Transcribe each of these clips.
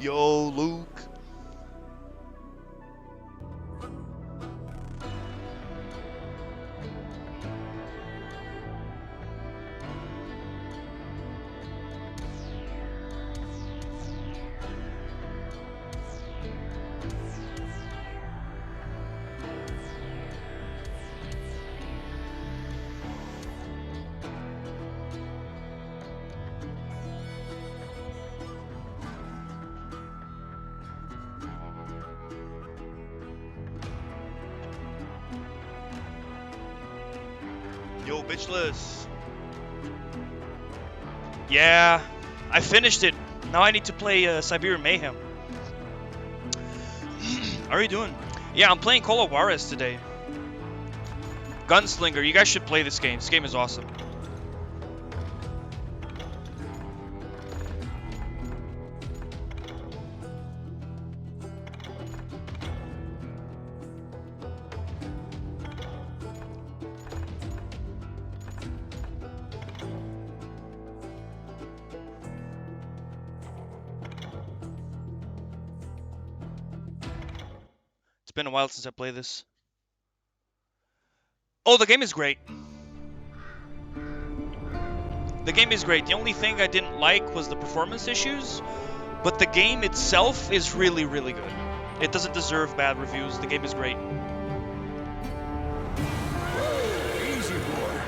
Yo, Luke. Yo, bitchless. Yeah, I finished it. Now I need to play Siberian Mayhem. How are you doing? Yeah, I'm playing Colo Juarez today. Gunslinger, you guys should play this game. This game is awesome. It's been a while since I played this. Oh, the game is great. The game is great. The only thing I didn't like was the performance issues, but the game itself is really, really good. It doesn't deserve bad reviews. The game is great. Easy, boy.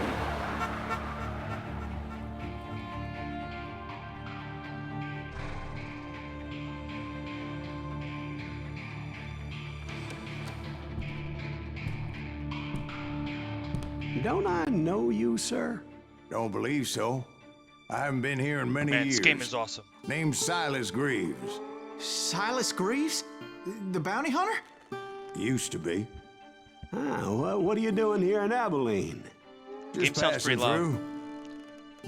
Don't I know you, sir? Don't believe so. I haven't been here in many Man, years. this game is awesome. Name's Silas Greaves. Silas Greaves? The bounty hunter? Used to be. Ah, well, what are you doing here in Abilene? Just Game sounds passing pretty loud. through.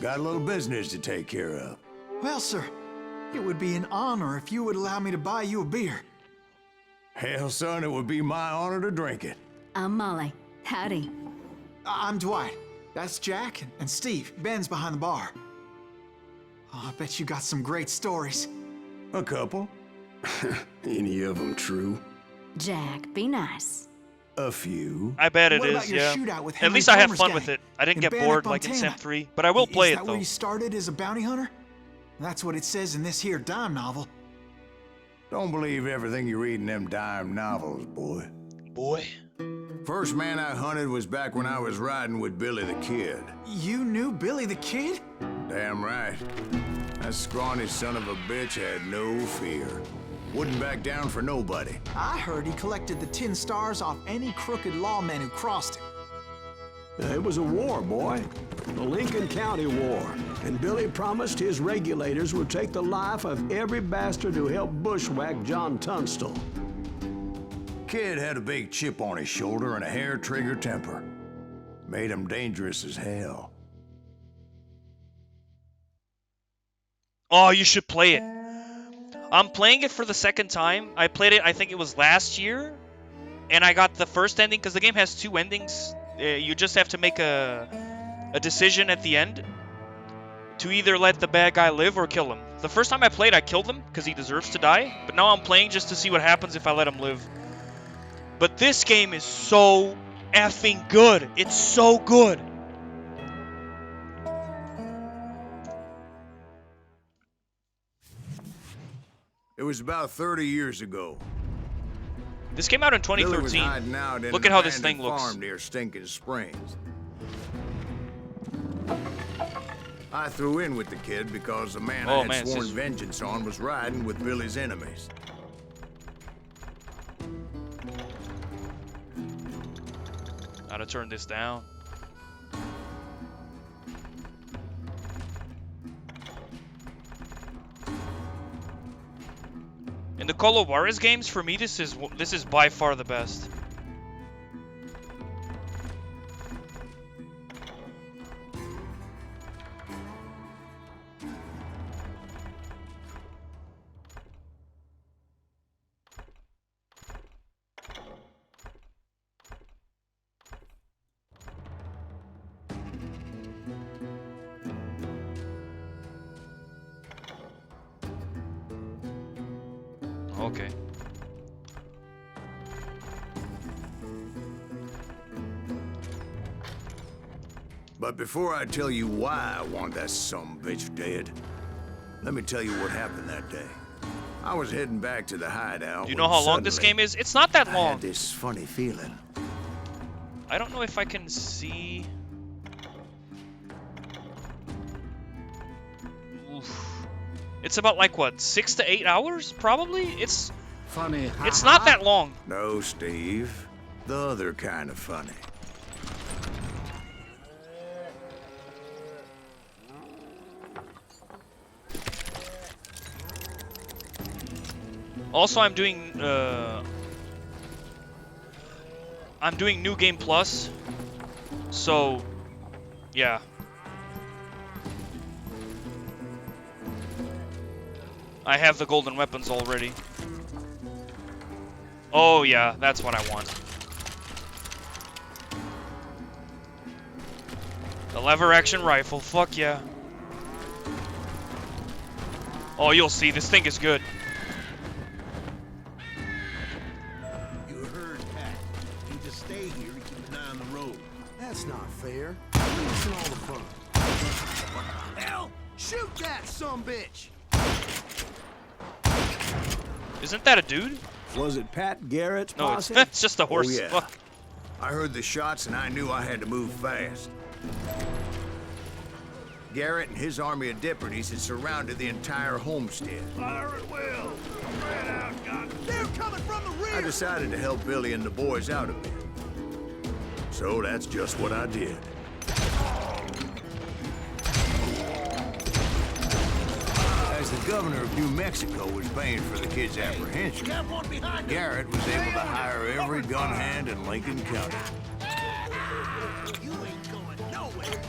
Got a little business to take care of. Well, sir, it would be an honor if you would allow me to buy you a beer. Hell, son, it would be my honor to drink it. I'm Molly. Howdy. I'm Dwight. That's Jack and Steve. Ben's behind the bar. Oh, I bet you got some great stories. A couple. Any of them true? Jack, be nice. A few. I bet it What about is, your yeah. shootout with At Henry least I had Palmer's fun gang with it. I didn't in get Bannock, bored like in Montana? Sam 3, but I will play Is it that though. where you started as a bounty hunter? That's what it says in this here dime novel. Don't believe everything you read in them dime novels, boy. Boy. First man I hunted was back when I was riding with Billy the Kid. You knew Billy the Kid? Damn right. That scrawny son of a bitch had no fear. Wouldn't back down for nobody. I heard he collected the 10 stars off any crooked lawmen who crossed him. It was a war, boy. The Lincoln County War. And Billy promised his regulators would take the life of every bastard who helped bushwhack John Tunstall. Kid had a big chip on his shoulder and a hair-trigger temper. Made him dangerous as hell. Oh, you should play it. I'm playing it for the second time. I played it, I think it was last year. And I got the first ending, because the game has 2 endings. You just have to make a decision at the end to either let the bad guy live or kill him. The first time I played, I killed him, because he deserves to die. But now I'm playing just to see what happens if I let him live. But this game is so effing good. It's so good. It was about 30 years ago. This came out in Billy was 2013. hiding out in Look an at how this abandoned thing looks. farm near Stinking Springs. I threw in with the kid because the man Oh, I had man, sworn this is- vengeance on was riding with Billy's enemies. Gotta turn this down. In the Colo Juarez games, for me, this is by far the best. okay. But before I tell you why I want that sumbitch dead, let me tell you what happened that day. I was heading back to the hideout. Do you know how long this game is? It's not that I long. had this funny feeling. I don't know if I can see. Oof. It's about like what, 6 to 8 hours, probably. It's Funny. it's not that long. No, Steve. The other kind of funny. Also, I'm doing New Game Plus, so yeah. I have the golden weapons already. Oh yeah, that's what I want. The lever action rifle, fuck yeah. Oh, you'll see, this thing is good. You heard Pat. You just stay here and keep an eye on the road. That's not fair. You're missing all the fun. What the hell? Shoot that sumbitch! Isn't that a dude? Was it Pat Garrett's No, it's, posse? it's just a horse. yeah. Fuck. I heard the shots and I knew I had to move fast. Garrett and his army of deputies had surrounded the entire homestead. Fire at will. Spread out, God. They're coming from the rear! I decided to help Billy and the boys out a bit. So that's just what I did. As the governor of New Mexico was paying for the kids' apprehension, Got one behind you. Garrett was able to hire every gun hand in Lincoln County. You ain't going nowhere.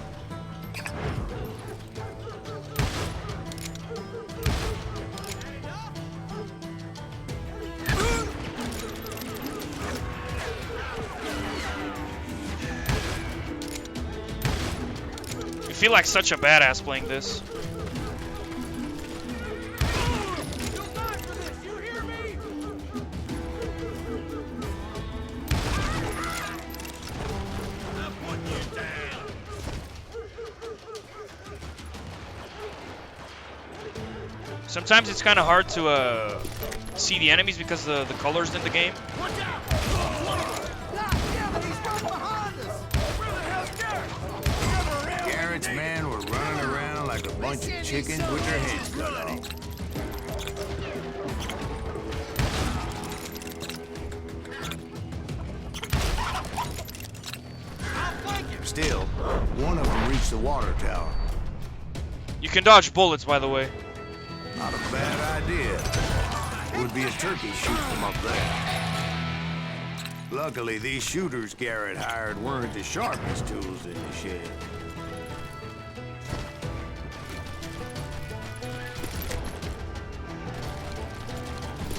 You feel like such a badass playing this. You'll die for this, you hear me? I'm putting you down. Sometimes it's kind of hard to see the enemies because of the colors in the game. Watch out! God damn it, he's right behind us! Where the hell's Garrett? Never Garrett's men were running around like a bunch of chickens with their heads cut off. Still, one of them reached the water tower. You can dodge bullets, by the way. Not a bad idea. Would be a turkey shoot from up there. Luckily, these shooters Garrett hired weren't the sharpest tools in the shed.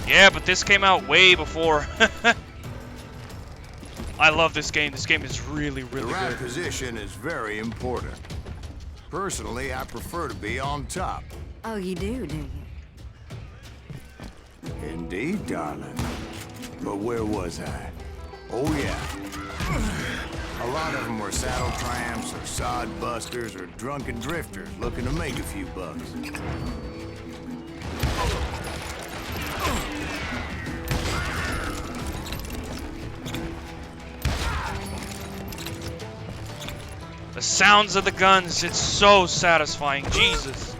Yeah, but this came out way before. I love this game. This game is really, The really right good. position is very important. Personally, I prefer to be on top. Oh, you do you? Indeed, darling. But where was I? Oh, yeah. A lot of them were saddle tramps or sod busters or drunken drifters looking to make a few bucks. The sounds of the guns, it's so satisfying. Jesus.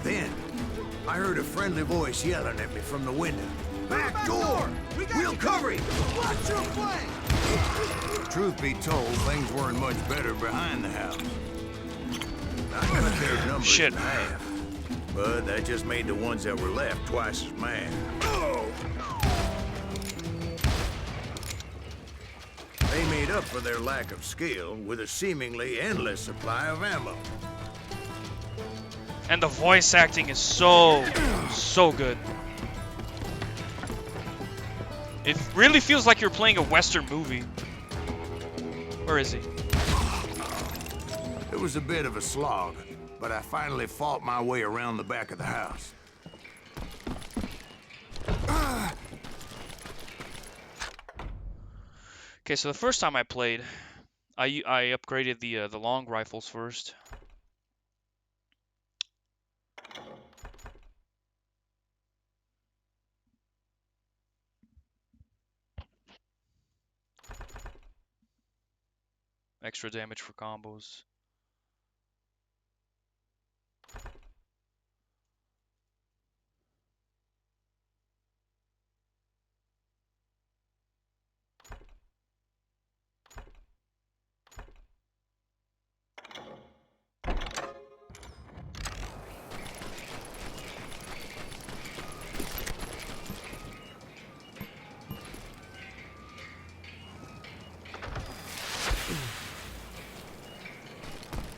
Then, I heard a friendly voice yelling at me from the window. Back door! We'll cover you! Watch your flank! Truth be told, things weren't much better behind the house. I cut their numbers Shit. in half, but that just made the ones that were left twice as mad. They made up for their lack of skill with a seemingly endless supply of ammo. And the voice acting is so good. It really feels like you're playing a Western movie. Where is he? It was a bit of a slog, but I finally fought my way around the back of the house. Okay, so the first time I played, I upgraded the long rifles first. Extra damage for combos.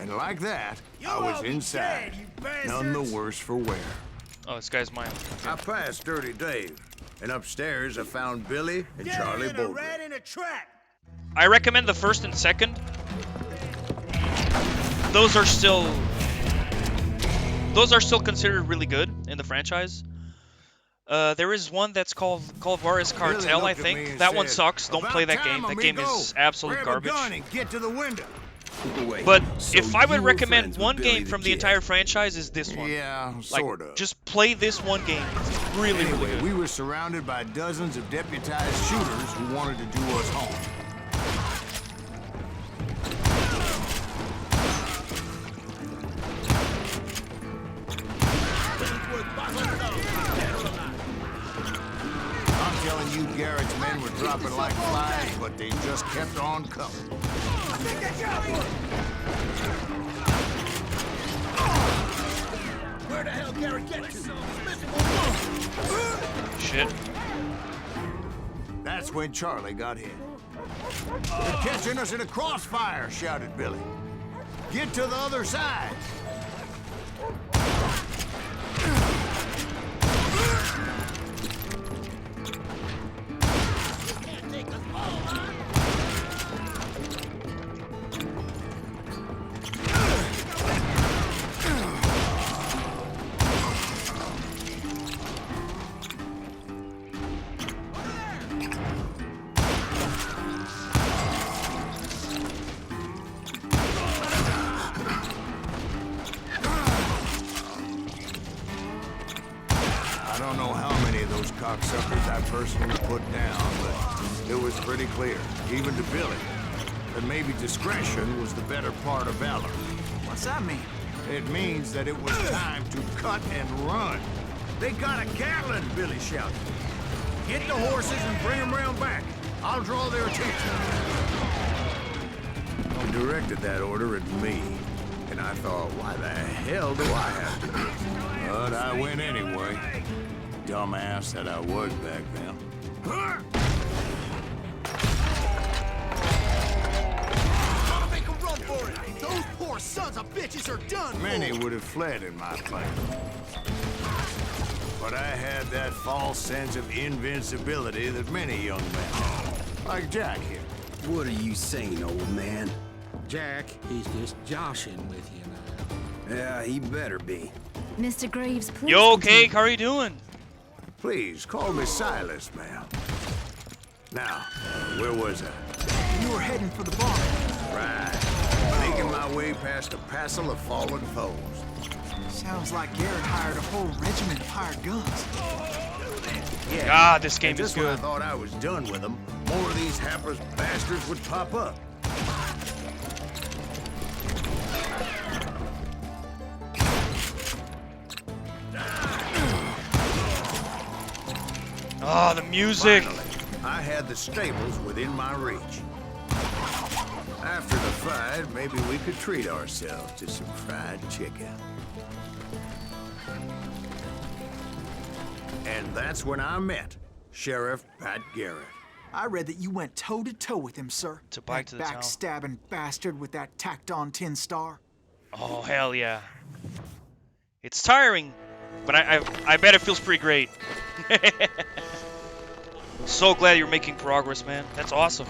And like that, I was inside, none the worse for wear. Oh, this guy's mine. I passed Dirty Dave, and upstairs I found Billy and Charlie Bolger. in a trap. I recommend the first and second. Those are still considered really good in the franchise. There is one that's called Varus Cartel, I think. That one sucks. Don't play that game. That game is absolute garbage. Grab a gun and get to the window. But So if I would you were recommend friends with one Billy game the from the Kid. entire franchise, is this one. Yeah, Like, sorta. just play this one game. It's really, really Anyway, good. we were surrounded by dozens of deputized shooters who wanted to do us harm. I'm telling you, Garrett's men were dropping like flies, but they just kept on coming. Where the hell Garrett get to? Shit. That's when Charlie got hit. They're catching us in a crossfire, shouted Billy. Get to the other side. I don't know how many of those cocksuckers I personally put down, but it was pretty clear, even to Billy, that maybe discretion was the better part of valor. What's that mean? It means that it was time to cut and run. They got a Gatling, Billy shouted. Get the horses and bring them round back. I'll draw their attention. He directed that order at me, and I thought, why the hell do I have to do it? But I went anyway. Dumbass that I was back then. Make 'em run for it! Those poor sons of bitches are done! Many would have fled in my place. But I had that false sense of invincibility that many young men have. Like Jack here. What are you saying, old man? Jack, he's just joshing with you now. Yeah, he better be. Mr. Greaves, please. Yo, continue. Cake, how are you doing? Please, call me Silas, ma'am. Now, where was I? You were heading for the bar. Right. Making my way past a passel of fallen foes. Sounds like Garrett hired a whole regiment of hired guns. Yeah. Ah, this game and is just when I good. thought I was done with them, more of these hapless bastards would pop up. Ah, the music. Finally, I had the stables within my reach. After the fight, maybe we could treat ourselves to some fried chicken. And that's when I met Sheriff Pat Garrett. I read that you went toe-to-toe with him, sir. To bike to the town. backstabbing bastard with that tacked-on tin star. Oh, hell yeah. It's tiring, but I bet it feels pretty great. So glad you're making progress, man. That's awesome.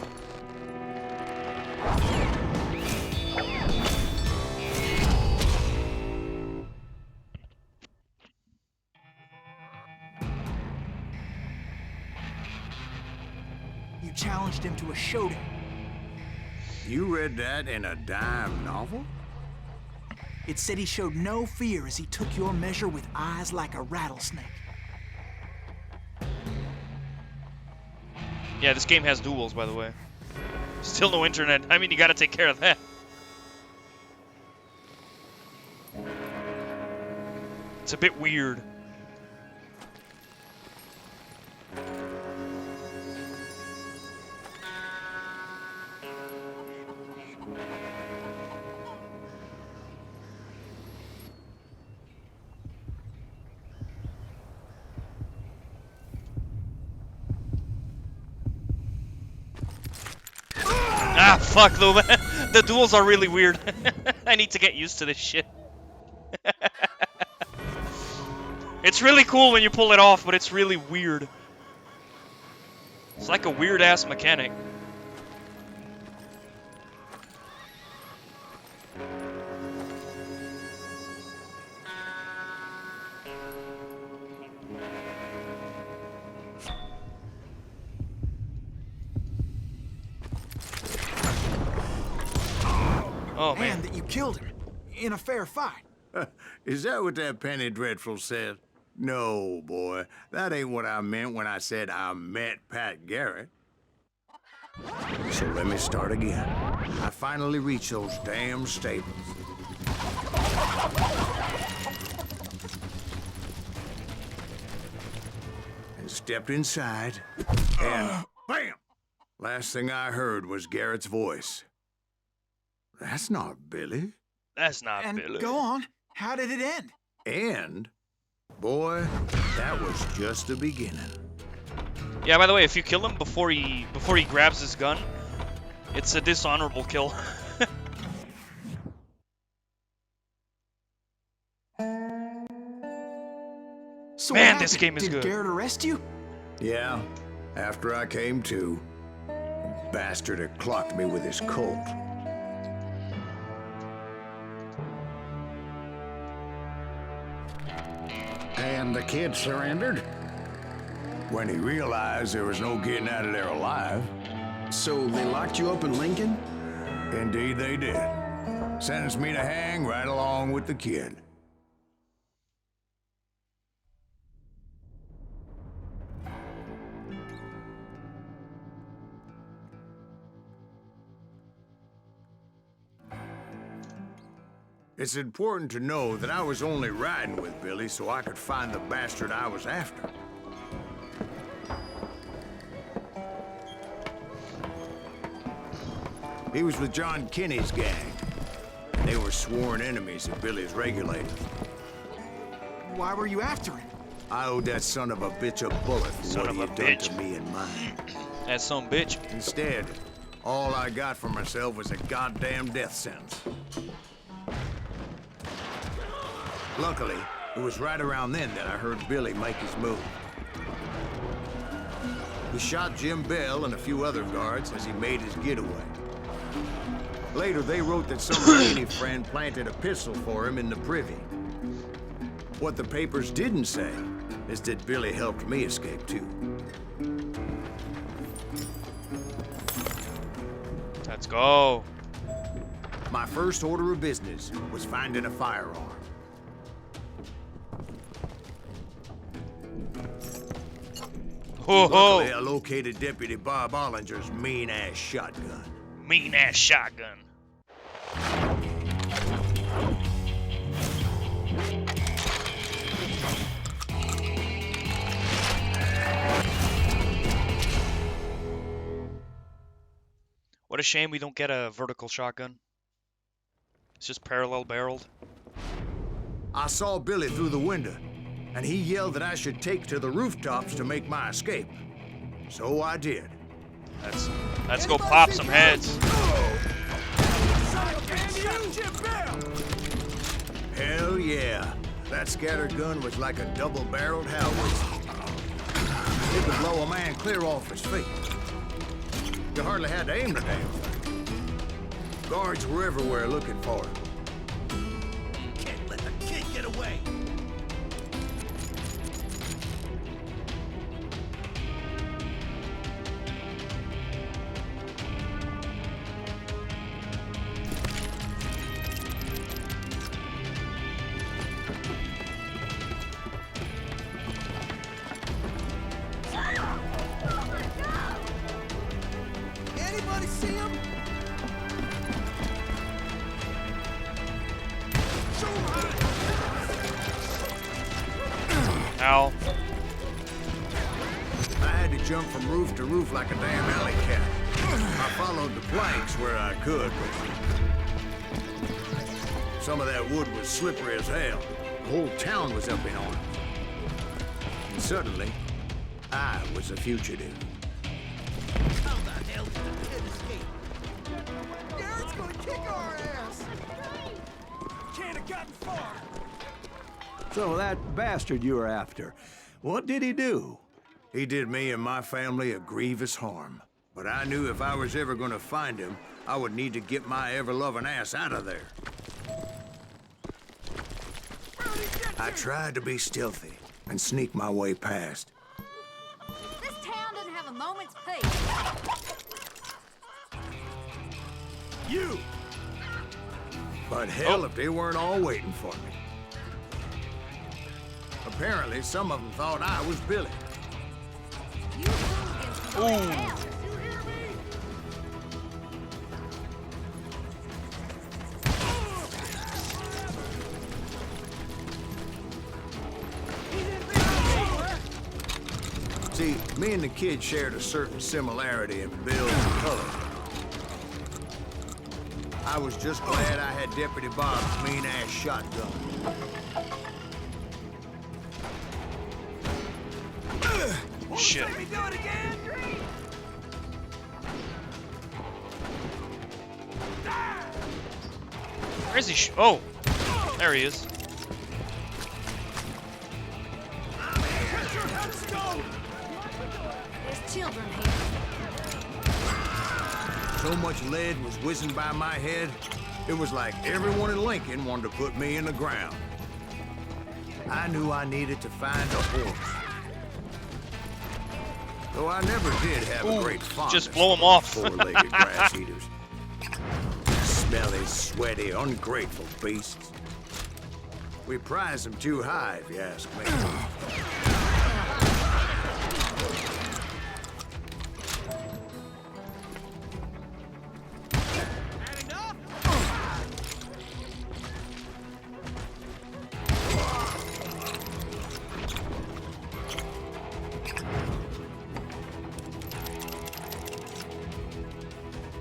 a showdown. You read that in a dime novel? It said he showed no fear as he took your measure with eyes like a rattlesnake. Yeah, this game has duels, by the way. Still no internet. I mean, you gotta take care of that. It's a bit weird. Ah, fuck, though. The duels are really weird. I need to get used to this shit. It's really cool when you pull it off, but it's really weird. It's like a weird-ass mechanic. Oh, man. And that you killed him in a fair fight. Is that what that Penny Dreadful said? No, boy. That ain't what I meant when I said I met Pat Garrett. So let me start again. I finally reached those damn stables. And stepped inside, and bam! Last thing I heard was Garrett's voice. That's not Billy. That's not And Billy. go on. How did it end? And, boy, that was just the beginning. Yeah, by the way, if you kill him before he grabs his gun, it's a dishonorable kill. So Man, what this happened? game is Did good. Garrett arrest you? Yeah, after I came to, bastard had clocked me with his Colt. And the kid surrendered? When he realized there was no getting out of there alive, So they locked you up in Lincoln? indeed they did. Sentenced me to hang right along with the kid. It's important to know that I was only riding with Billy so I could find the bastard I was after. He was with John Kinney's gang. They were sworn enemies of Billy's regulators. Why were you after him? I owed that son of a bitch a bullet for Son what of he a had done bitch. to me and mine. That some bitch. Instead, all I got for myself was a goddamn death sentence. Luckily, it was right around then that I heard Billy make his move. He shot Jim Bell and a few other guards as he made his getaway. Later, they wrote that some Rainey friend planted a pistol for him in the privy. What the papers didn't say is that Billy helped me escape too. Let's go. My first order of business was finding a firearm. Ho Luckily, ho. I located Deputy Bob Ollinger's mean-ass shotgun. Mean ass shotgun. What a shame we don't get a vertical shotgun. It's just parallel barreled. I saw Billy through the window, and he yelled that I should take to the rooftops to make my escape. So I did. Let's go pop some heads. Hell yeah. That scatter gun was like a double-barreled howitzer. It could blow a man clear off his feet. You hardly had to aim the damn thing. Guards were everywhere looking for him. Can't let the kid get away. him? Ow. I had to jump from roof to roof like a damn alley cat. I followed the planks where I could, but some of that wood was slippery as hell. The whole town was up in arms. And suddenly, I was a fugitive. How the hell did the kid escape? Garrett's gonna kick our ass! Can't have gotten far! So that bastard you were after, what did he do? He did me and my family a grievous harm. But I knew if I was ever gonna find him, I would need to get my ever-loving ass out of there. I tried to be stealthy and sneak my way past. This town doesn't have a moment's peace. You! But hell, if they weren't all waiting for me. Apparently, some of them thought I was Billy. You hooligans can go to hell. See, me and the kid shared a certain similarity in build and color. I was just glad I had Deputy Bob's mean-ass shotgun. Shit. Let me do it again! Where is he? Oh, there he is. There's children here. So much lead was whizzing by my head, it was like everyone in Lincoln wanted to put me in the ground. I knew I needed to find a horse. Though I never did have a great fondness just blow 'em off. for four-legged grass eaters. Smelly, sweaty, ungrateful beasts. We prize them too high, if you ask me.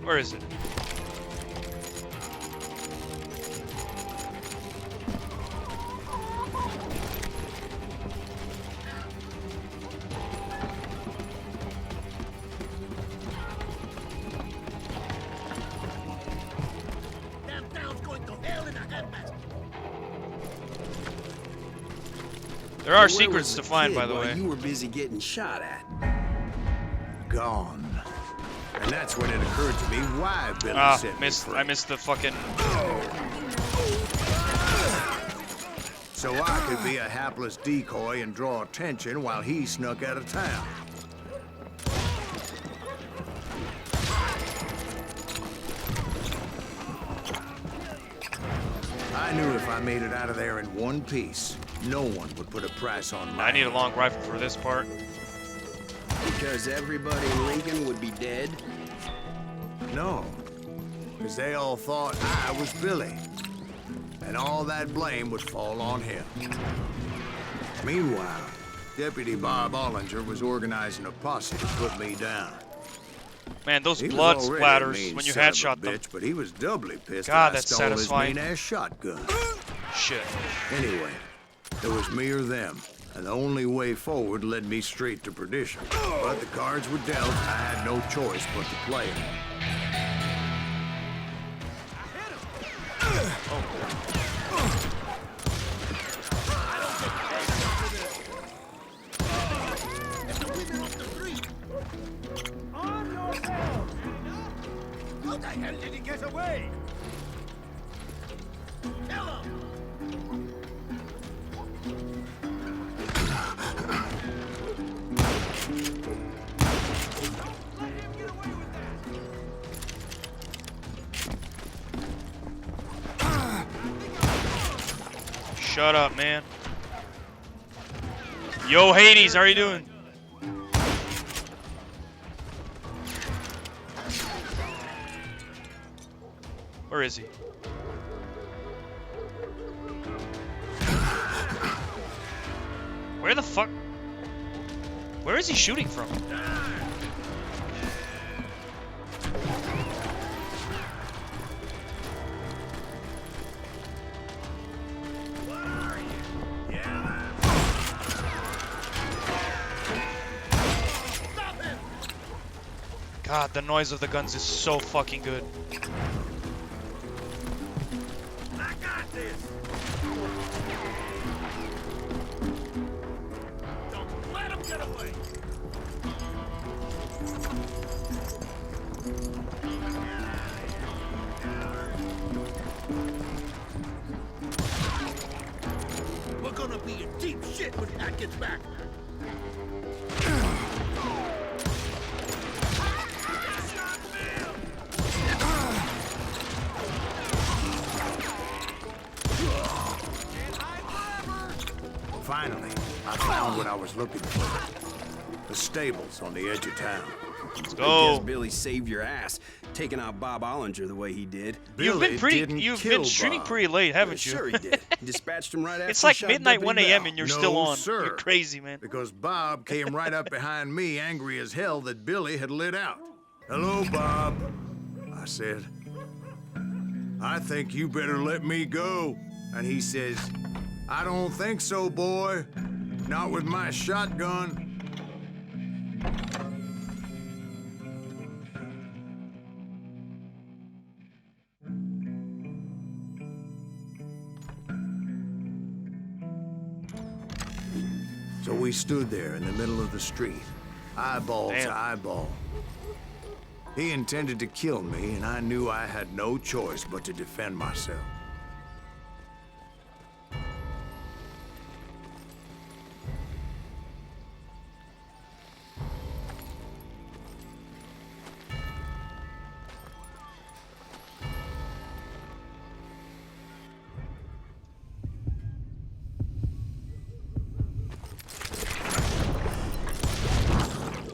Where is it? Damn town's going to hell in a handbasket. There are secrets to find, by the way. You were busy getting shot at. Gone. And that's when it occurred to me why Billy Ah, set me missed. free. I missed the fucking. So I could be a hapless decoy and draw attention while he snuck out of town. I knew if I made it out of there in one piece, no one would put a price on my I need a long rifle for this part. Because everybody in Lincoln would be dead? No, because they all thought I was Billy, and all that blame would fall on him. Meanwhile, Deputy Bob Ollinger was organizing a posse to put me down. Man, those He was blood already a splatters mean when you son of a headshot them. bitch, but he was doubly pissed God, that I that's stole satisfying. his mean-ass shotgun. Shit. Anyway, it was me or them, and the only way forward led me straight to perdition. But the cards were dealt, I had no choice but to play them. How the hell did he get away? Tell him! Let him get away with that! Shut up, man. Yo, Hades, how are you doing? Or is he? Where the fuck? Where is he shooting from? God, the noise of the guns is so fucking good. I got this. Don't let him get away. We're gonna be in deep shit when Pat gets back. Finally, I found what I was looking for. The stables on the edge of town. Let's Guess go. Billy saved your ass, taking out Bob Ollinger the way he did. You've been streaming Bob. pretty late, haven't you? Sure he did. He dispatched him right after It's he like shot midnight, Deputy 1 a.m. Bell. and you're No, still on. sir. You're crazy, man. Because Bob came right up behind me, angry as hell that Billy had lit out. Hello, Bob, I said. I think you better let me go. And he says, I don't think so, boy. Not with my shotgun. So we stood there in the middle of the street, eyeball Damn. to eyeball. He intended to kill me, and I knew I had no choice but to defend myself.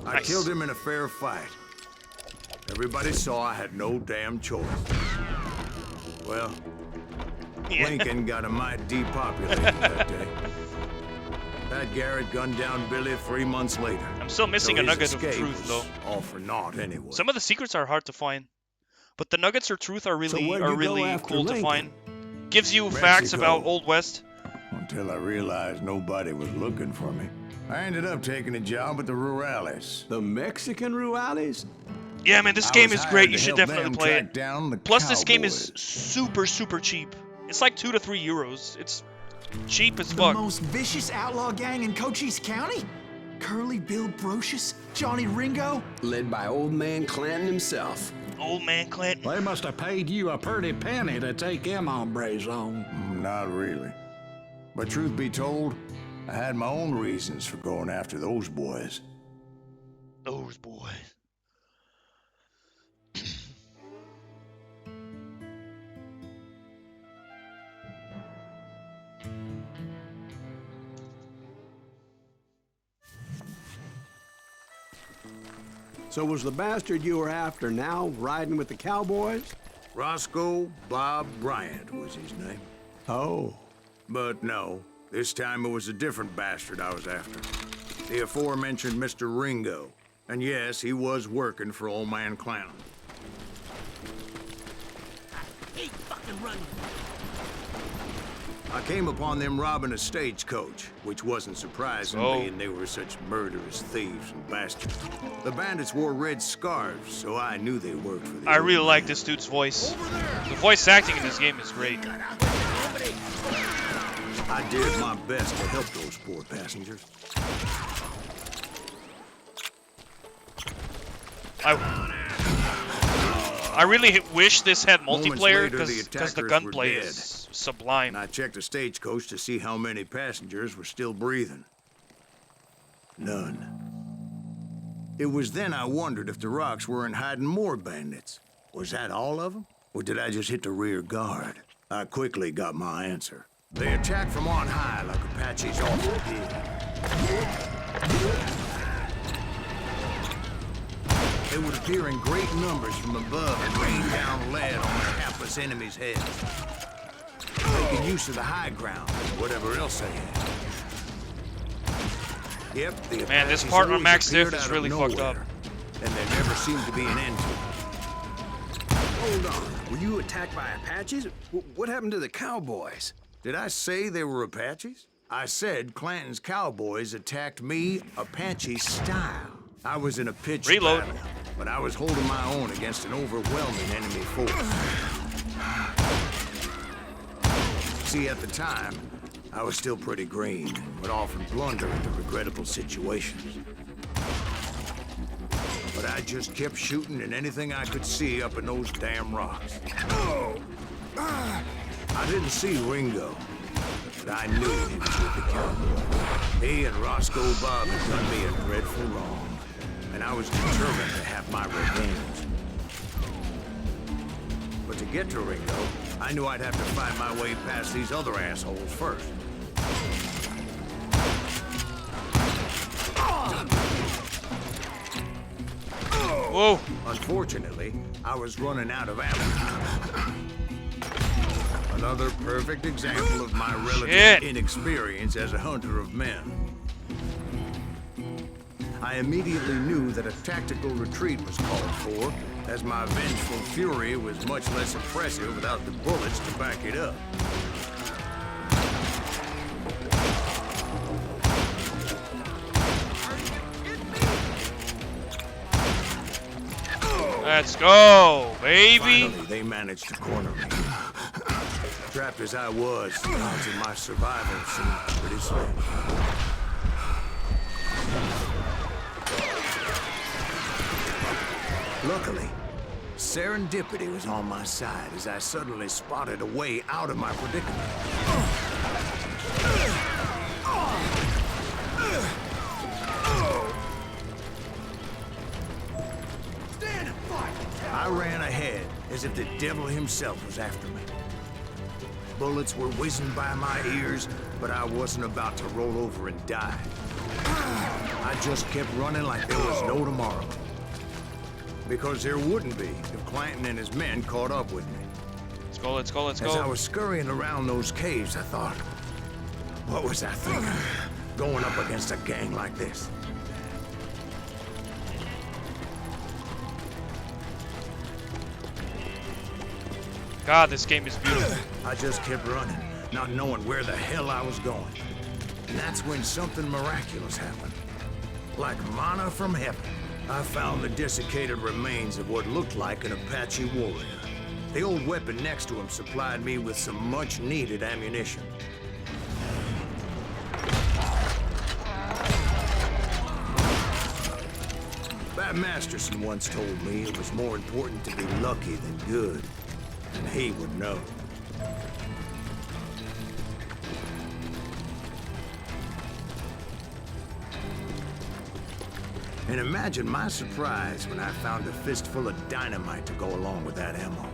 I Nice. killed him in a fair fight. Everybody saw I had no damn choice. Well, Yeah. Lincoln got a mite depopulated that day. Pat Garrett gunned down Billy 3 months later. I'm still missing So a his nugget of escape truth, was though. all for naught anyway. Some of the secrets are hard to find, but the nuggets or truth are So really where'd you go after cool to Lincoln? find. Gives you facts Mexico. about Old West. Until I realized nobody was looking for me. I ended up taking a job at the Rurales. The Mexican Rurales? Yeah, man, this I game was is hired great. to You should help definitely them play track it. down the Plus, this game is cowboys. super, super cheap. It's like 2 to 3 euros. It's cheap as The fuck. most vicious outlaw gang in Cochise County? Curly Bill Brocious? Johnny Ringo? Led by old man Clanton himself. Old man Clinton. They must have paid you a pretty penny to take them hombres on. Not really. But truth be told, I had my own reasons for going after those boys. Those boys. So was the bastard you were after now riding with the cowboys? Roscoe Bob Bryant was his name. Oh. But no, this time it was a different bastard I was after. The aforementioned Mr. Ringo. And yes, he was working for Old Man Clown. Hey, fucking run. I came upon them robbing a stagecoach, which wasn't surprising, Oh. being they were such murderous thieves and bastards. The bandits wore red scarves, so I knew they worked for the I old really man. like this dude's voice. The voice acting in this game is great. I did my best to help those poor passengers. I really wish this had Moments multiplayer later, the because the attackers gunplay were is sublime. And I checked the stagecoach to see how many passengers were still breathing. None. It was then I wondered if the rocks weren't hiding more bandits. Was that all of them? Or did I just hit the rear guard? I quickly got my answer. They attacked from on high like Apaches often did. They would appear in great numbers from above and rain down lead on the hapless enemies' heads. Making use of the high ground and whatever else they had. Yep, the Man, this Apaches part on always Max Diff appeared is out of really fucked up. nowhere, and there never seemed to be an end to it. Hold on. Were you attacked by Apaches? What happened to the cowboys? Did I say they were Apaches? I said Clanton's cowboys attacked me Apache style. I was in a pitched Reload. battle, but I was holding my own against an overwhelming enemy force. See, at the time, I was still pretty green and would often blunder into regrettable situations. But I just kept shooting at anything I could see up in those damn rocks. I didn't see Ringo, but I knew he was with the cowboy. He and Roscoe Bob had done me a dreadful wrong, and I was determined to have my revenge. But to get to Ringo, I knew I'd have to find my way past these other assholes first. Whoa. Unfortunately, I was running out of ammo. Another perfect example of my relative Shit. inexperience as a hunter of men. I immediately knew that a tactical retreat was called for, as my vengeful fury was much less impressive without the bullets to back it up. Let's go, baby. Finally, they managed to corner me. Trapped as I was, the odds of my survival seemed pretty slim. Luckily, serendipity was on my side as I suddenly spotted a way out of my predicament. I ran ahead as if the devil himself was after me. Bullets were whizzing by my ears, but I wasn't about to roll over and die. I just kept running like there was no tomorrow. Because there wouldn't be if Clanton and his men caught up with me. Let's go, let's go, let's As I go. was scurrying around those caves, I thought, what was I thinking? Going up against a gang like this? God, this game is beautiful. I just kept running, not knowing where the hell I was going. And that's when something miraculous happened. Like manna from heaven, I found the desiccated remains of what looked like an Apache warrior. The old weapon next to him supplied me with some much-needed ammunition. Bat Masterson once told me it was more important to be lucky than good, and he would know. And imagine my surprise when I found a fistful of dynamite to go along with that ammo.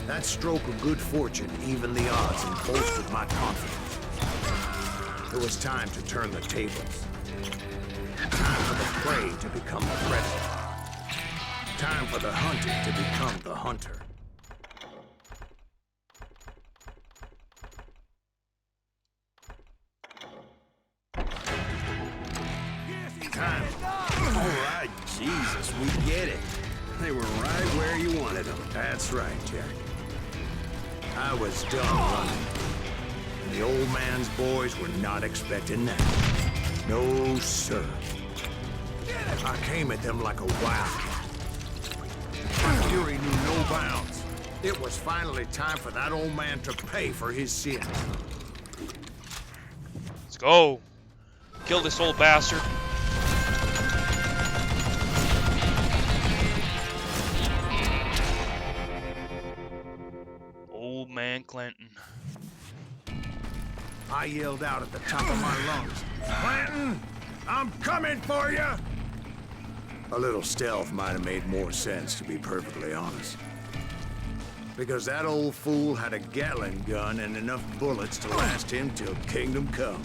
That stroke of good fortune evened the odds and bolstered my confidence. It was time to turn the tables. Time for the prey to become the predator. Time for the hunted to become the hunter. Time. All right, Jesus, we get it. They were right where you wanted them. That's right, Jack. I was done running. And the old man's boys were not expecting that. No, sir. I came at them like a wildcat. My fury knew no bounds. It was finally time for that old man to pay for his sins. Let's go. Kill this old bastard. Old man Clanton. I yelled out at the top of my lungs, "Clanton, I'm coming for you!" A little stealth might have made more sense, to be perfectly honest. Because that old fool had a Gatling gun and enough bullets to last him till kingdom come.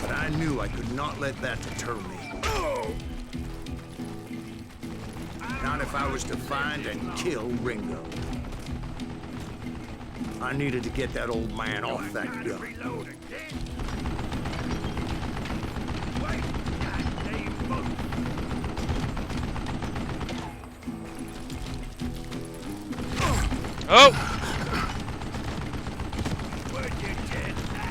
But I knew I could not let that deter me. Not if I was to find and kill Ringo. I needed to get that old man off that gun. Reload again. Wait, goddamn boat. Oh! Where'd you get that?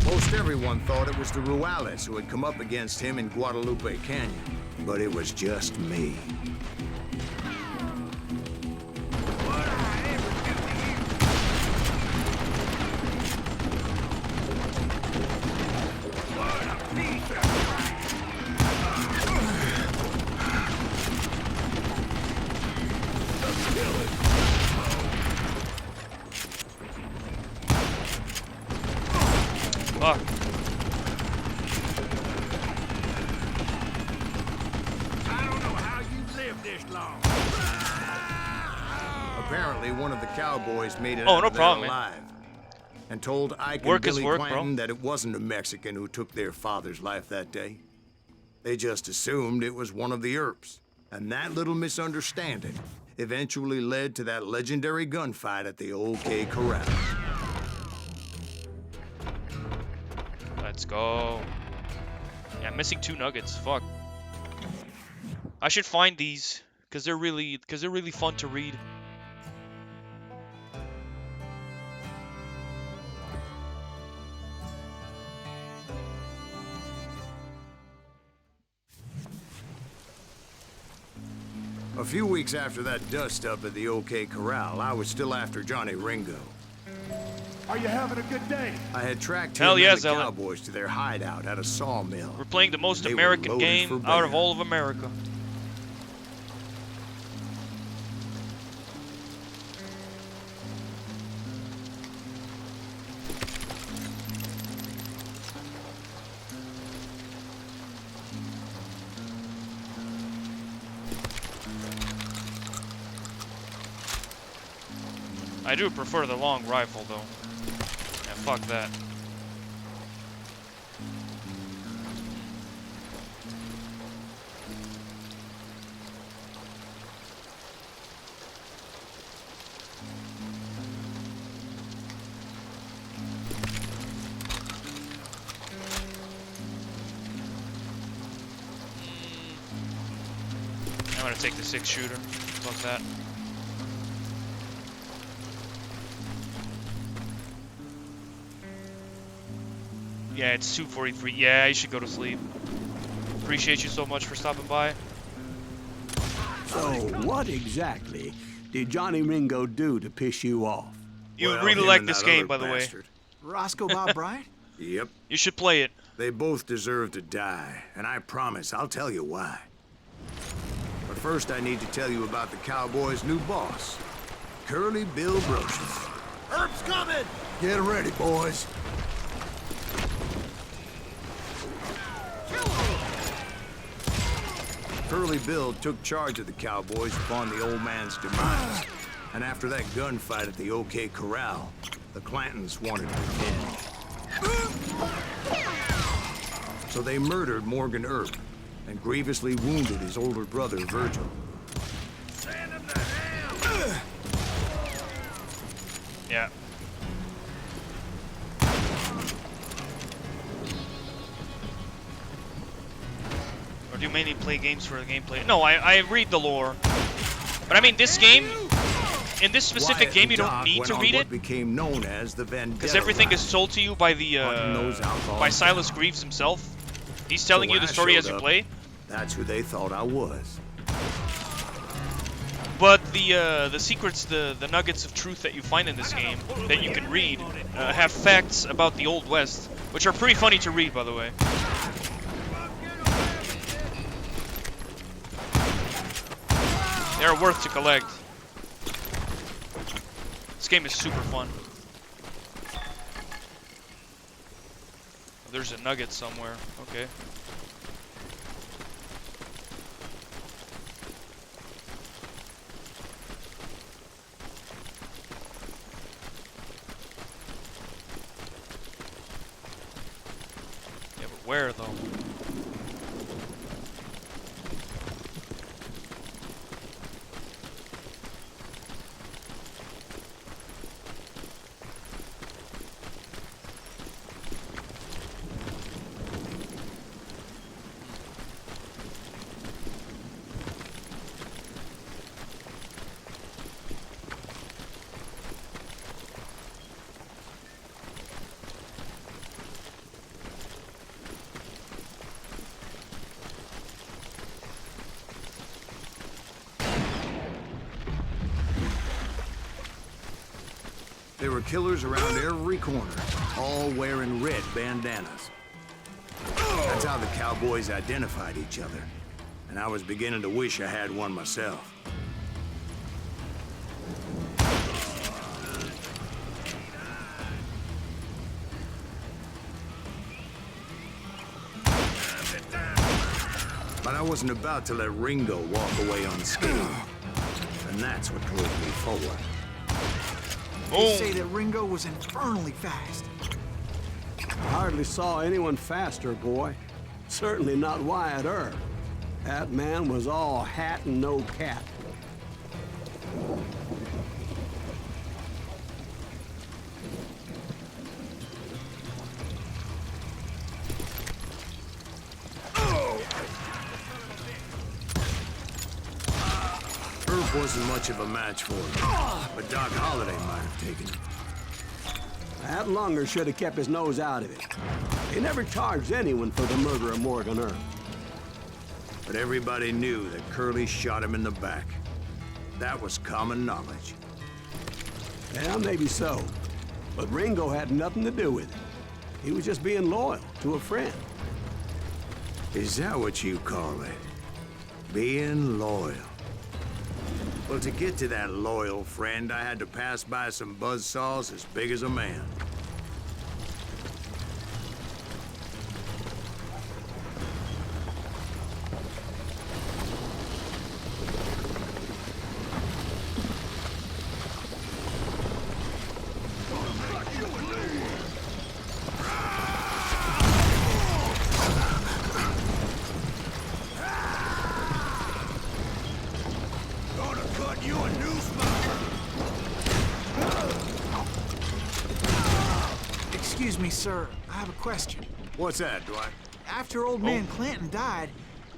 Most everyone thought it was the Ruales who had come up against him in Guadalupe Canyon, but it was just me. What I ever do to you? What a piece of crap. The killing. Fuck. I don't know how you lived this long. Apparently, one of the cowboys made it Oh, out no of there problem, man. alive, and told Ike Work and is Billy work, bro. Clanton that it wasn't a Mexican who took their father's life that day. They just assumed it was one of the Earps, and that little misunderstanding eventually led to that legendary gunfight at the OK Corral. Let's go. Yeah, I'm missing 2 nuggets. Fuck. I should find these because they're really fun to read. A few weeks after that dust-up at the OK Corral, I was still after Johnny Ringo. Are you having a good day? I had tracked Hell him yeah, and the Zealot. cowboys to their hideout at a sawmill. We're playing the most They were American loaded game for out of bear. all of America. I do prefer the long rifle though. Yeah, fuck that. I'm gonna take the 6-shooter. Fuck that. Yeah, it's 2:43. Yeah, you should go to sleep. Appreciate you so much for stopping by. So, what exactly did Johnny Ringo do to piss you off? You Well, really him like and this that game, other by the way. bastard. Roscoe Bob Bryant? Yep. You should play it. They both deserve to die, and I promise I'll tell you why. But first, I need to tell you about the Cowboys' new boss, Curly Bill Brocious. Herb's coming! Get ready, boys. Curly Bill took charge of the Cowboys upon the old man's demise. And after that gunfight at the OK Corral, the Clantons wanted revenge. So they murdered Morgan Earp and grievously wounded his older brother, Virgil. Send him to hell! Yeah. Or do you mainly play games for the gameplay? No, I read the lore. But I mean, this game, in this specific Wyatt game, and you don't Doc need went to on read what it. became known as the Vendetta Because everything is Ride. told to you by the Hunting those outlaws by Silas down. Greaves himself. He's telling So you when the I story as showed you up, play. That's who they thought I was. But the secrets, the nuggets of truth that you find in this game that you can read have facts about the Old West, which are pretty funny to read, by the way. They're worth to collect. This game is super fun. There's a nugget somewhere. Okay. Where though? There were killers around every corner, all wearing red bandanas. That's how the cowboys identified each other. And I was beginning to wish I had one myself. But I wasn't about to let Ringo walk away unscathed. And that's what drove me forward. They say that Ringo was infernally fast. I hardly saw anyone faster, boy. Certainly not Wyatt Earp. That man was all hat and no cap. Earp wasn't much of a match for him, but Doc Holliday might have taken him. That lunger should have kept his nose out of it. They never charged anyone for the murder of Morgan Earp. But everybody knew that Curly shot him in the back. That was common knowledge. Yeah, maybe so. But Ringo had nothing to do with it. He was just being loyal to a friend. Is that what you call it? Being loyal? Well, to get to that loyal friend, I had to pass by some buzzsaws as big as a man. Excuse me, sir. I have a question. What's that, Dwight? After old man Clanton died,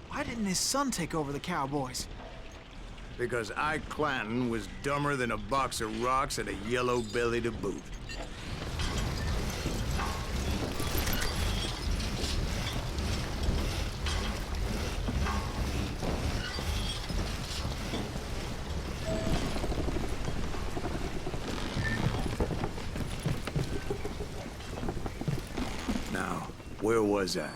why didn't his son take over the Cowboys? Because Ike Clanton was dumber than a box of rocks and a yellow belly to boot. Now, where was I?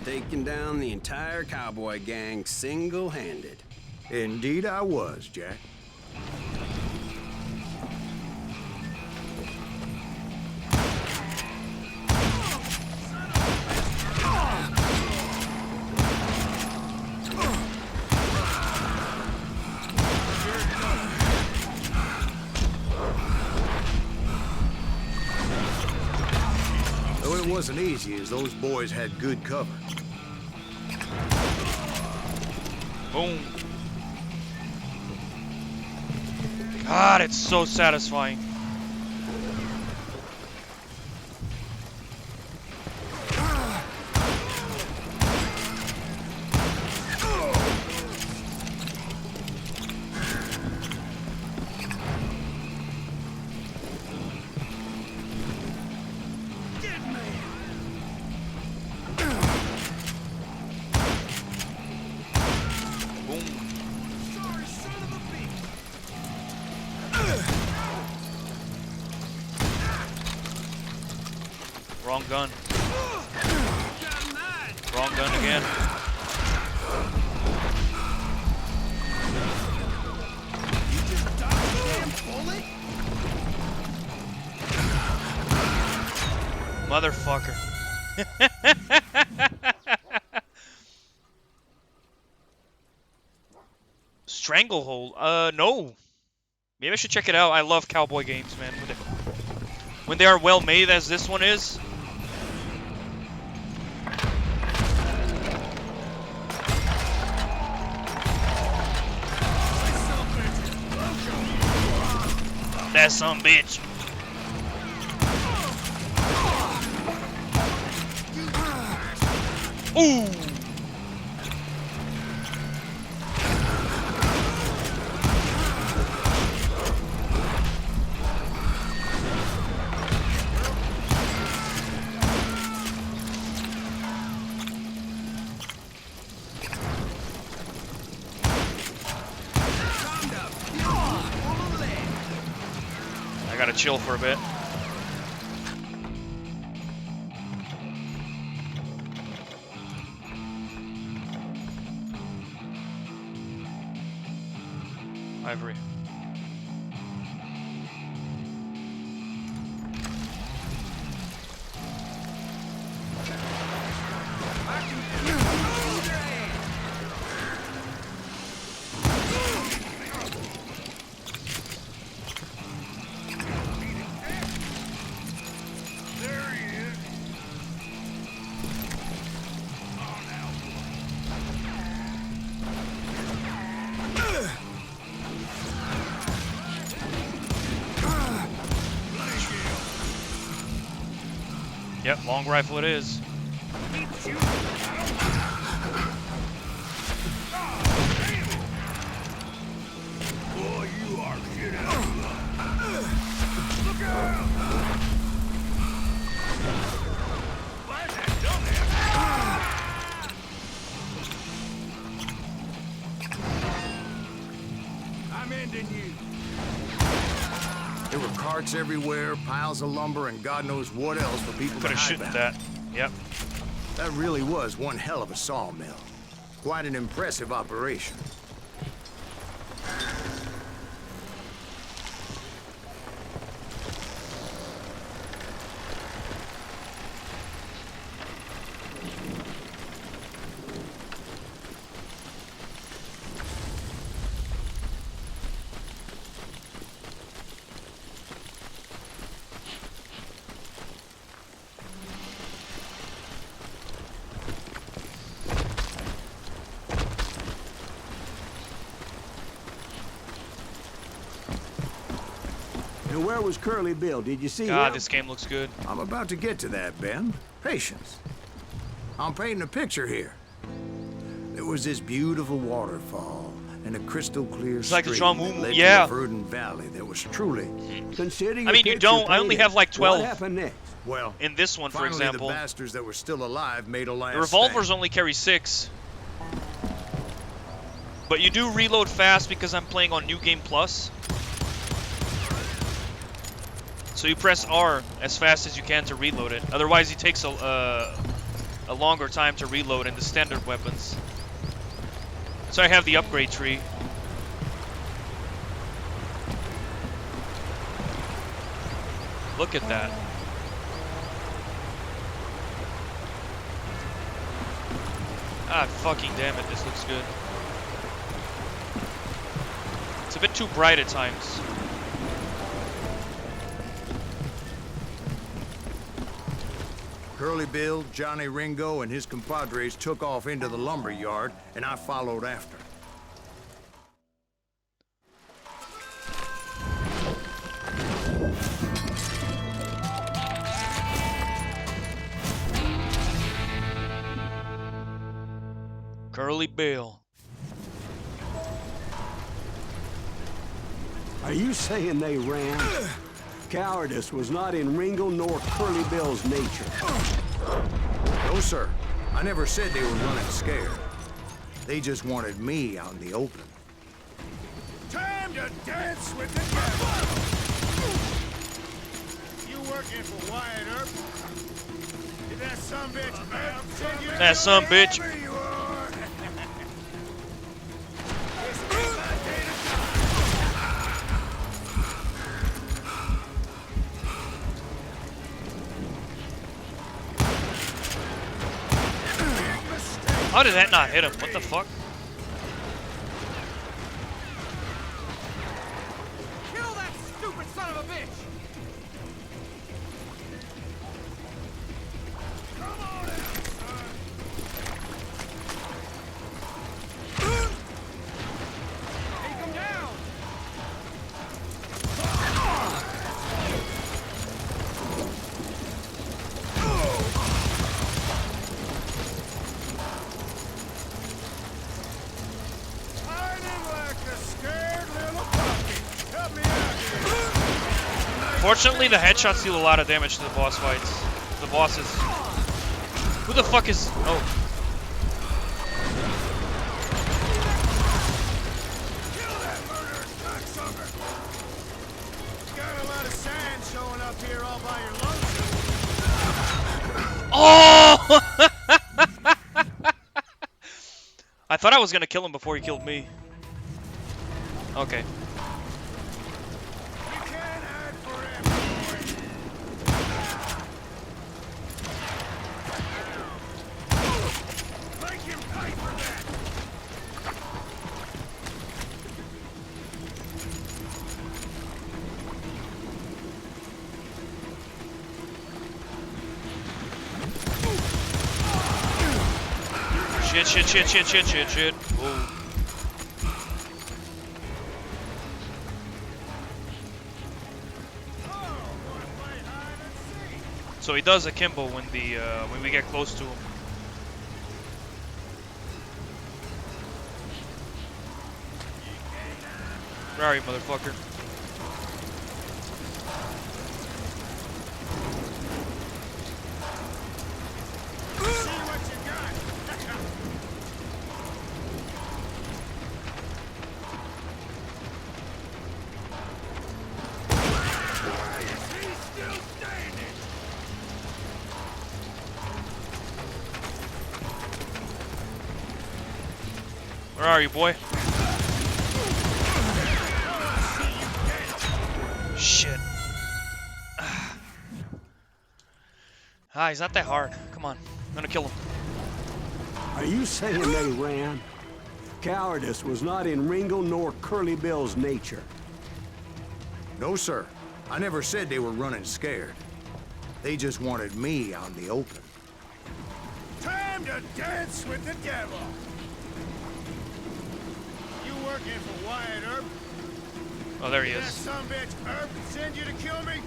Taking down the entire cowboy gang single-handed. Indeed I was, Jack. Though it wasn't easy, as those boys had good cover. Boom. God, it's so satisfying. Wrong gun. Wrong gun again. Motherfucker. Stranglehold. No. Maybe I should check it out. I love cowboy games, man. When they are well made as this one is. That some bitch. Ooh. I gotta chill for a bit. Ivory. Yep, long rifle it is. Boy, you are shit out of luck. Look out! Why is that dumbass? I'm ending you. There were carts everywhere, piles of lumber, and God knows what else for people to Could have hide shit behind. that. Yep. That really was one hell of a sawmill. Quite an impressive operation. And where was Curly Bill? Did you see God, him? this game looks good. I'm about to get to that, Ben. Patience. I'm painting a picture here. There was this beautiful waterfall and a crystal clear It's like the stream John that led yeah. to a verdant valley that was truly, Consider I your mean, you picture don't. I only painted. have like 12. What happened next? well, In this one, for finally example, the bastards that were still alive made a last the revolvers stand. only carry 6. But you do reload fast because I'm playing on New Game Plus. So you press R as fast as you can to reload it. Otherwise, it takes a longer time to reload in the standard weapons. So I have the upgrade tree. Look at that. Ah, fucking damn it, this looks good. It's a bit too bright at times. Curly Bill, Johnny Ringo, and his compadres took off into the lumber yard, and I followed after. Curly Bill. Are you saying they ran? Cowardice was not in Ringo nor Curly Bill's nature. No, sir. I never said they were running scared. They just wanted me out in the open. Time to dance with the devil! You working for Wyatt Earp? Did that sumbitch Earp send you? That sumbitch. Wherever you are. How did that not hit him? What the fuck? Kill that stupid son of a bitch! Come on out, son. Take him down! Fortunately, the headshots deal a lot of damage to the boss fights. The bosses. Who the fuck is... Oh. Kill that murderous cocksucker! Got a lot of sand showing up here all by your lonesome. Oh! I thought I was gonna kill him before he killed me. Okay. You can't hide forever, boy. Make him pay for that. Shit. Whoa. So he does akimbo when we get close to him. Where are you, motherfucker? See what you got. He's still standing. Where are you, boy? Shit. He's not that hard. Come on. I'm gonna kill him. Are you saying they ran? Cowardice was not in Ringo nor Curly Bill's nature. No, sir. I never said they were running scared. They just wanted me out in the open. Time to dance with the devil. You working for Wyatt Earp? Oh, there he That is. sumbitch Earp send you to kill me?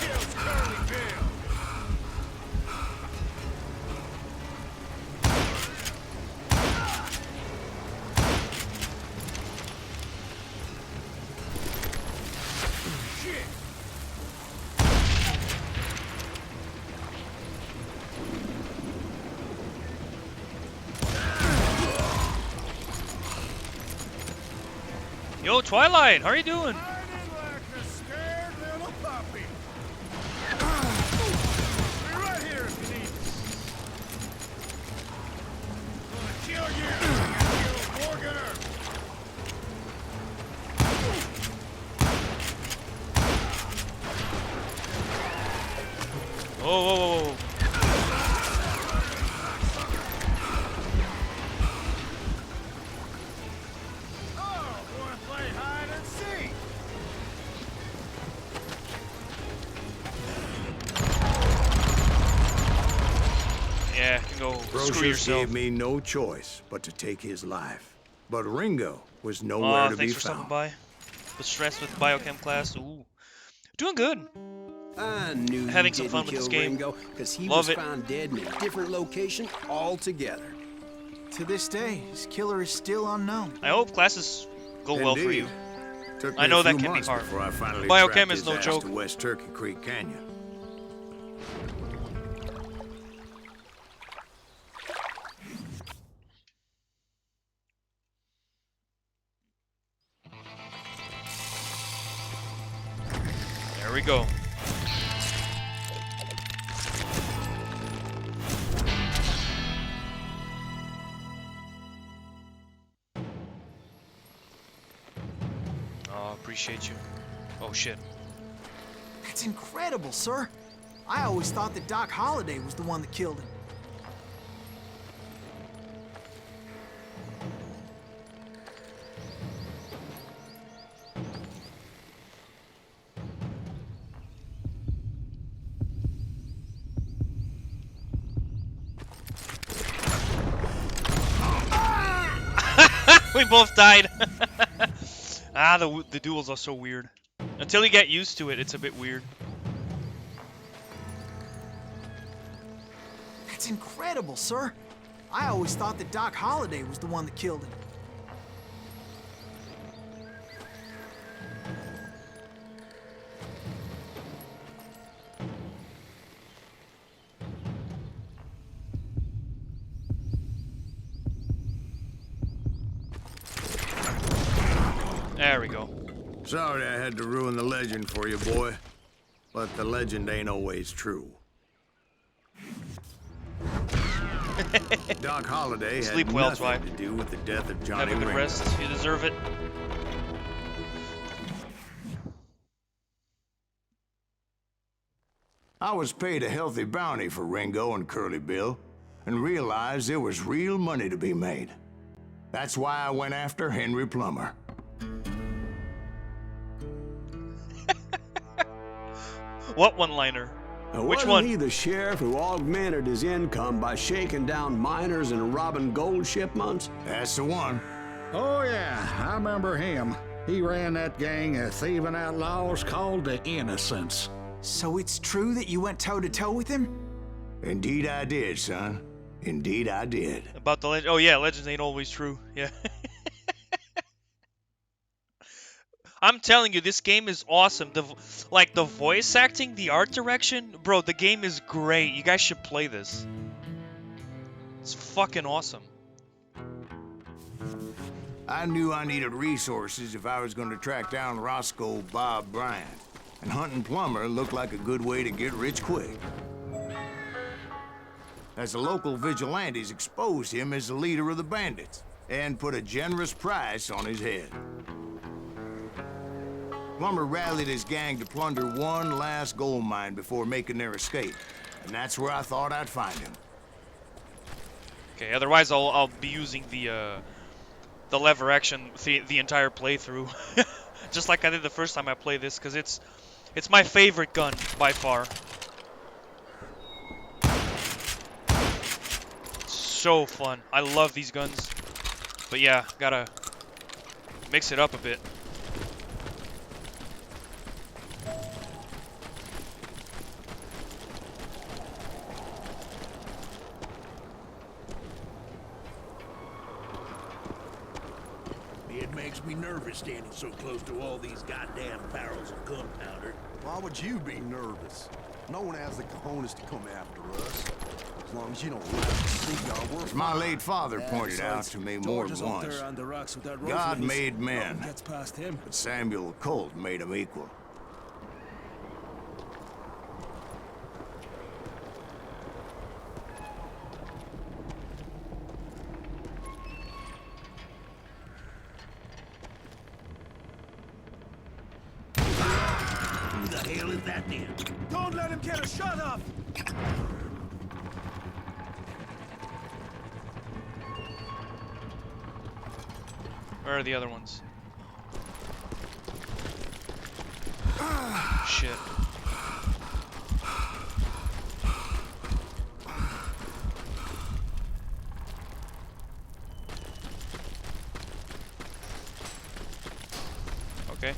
Kills Curly Bill. Shit. Yo, Twilight, how are you doing? Hiding like a scared little puppy. Be right here if you need me. Gonna kill you. Kill Morgan Earp. Whoa. Oh, wanna play hide and seek? Yeah, you can go screw Brocious yourself. gave me no choice but to take his life. But Ringo was Aw, nowhere to be thanks for stopping found. by. The stress with biochem class. Ooh. Doing good. I knew Having you some didn't fun with kill this game. Ringo, because he Love was it. found dead in a different location altogether. To this day, his killer is still unknown. I hope classes go well for you. Indeed. Took I me know a that few can be months hard. before I finally Biochem tracked is his no ass joke. to West Turkey Creek Canyon. There we go. Oh, appreciate you. Oh shit. That's incredible, sir. I always thought that Doc Holliday was the one that killed him. We both died. The duels are so weird. Until you get used to it, it's a bit weird. That's incredible, sir. I always thought that Doc Holliday was the one that killed him. There we go. Sorry I had to ruin the legend for you, boy. But the legend ain't always true. Doc Holliday Sleep had well, nothing Twy. to do with the death of Have Johnny a good Ringo. rest. You deserve it. I was paid a healthy bounty for Ringo and Curly Bill, and realized there was real money to be made. That's why I went after Henry Plummer. What one-liner? Which Wasn't one? he the sheriff who augmented his income by shaking down miners and robbing gold shipments? That's the one. Oh, yeah, I remember him. He ran that gang of thieving outlaws called the Innocents. So it's true that you went toe-to-toe with him? Indeed I did, son. Indeed I did. About the legend? Oh yeah, legends ain't always true. Yeah. I'm telling you, this game is awesome. The voice acting, the art direction, bro. The game is great. You guys should play this. It's fucking awesome. I knew I needed resources if I was going to track down Roscoe Bob Bryant, and hunting Plummer looked like a good way to get rich quick. As the local vigilantes exposed him as the leader of the bandits, and put a generous price on his head. Plummer rallied his gang to plunder one last gold mine before making their escape, and that's where I thought I'd find him. Okay. Otherwise, I'll be using the lever action the entire playthrough, just like I did the first time I played this, because it's my favorite gun by far. So fun. I love these guns. But yeah, gotta mix it up a bit. It makes me nervous standing so close to all these goddamn barrels of gunpowder. Why would you be nervous? No one has the cojones to come after us. As long as you don't let us see our work. As my late father pointed out to me more than once, God made men, but Samuel Colt made them equal. Who the hell is that then? Don't let him get a shot off! Where are the other ones? Shit. Okay.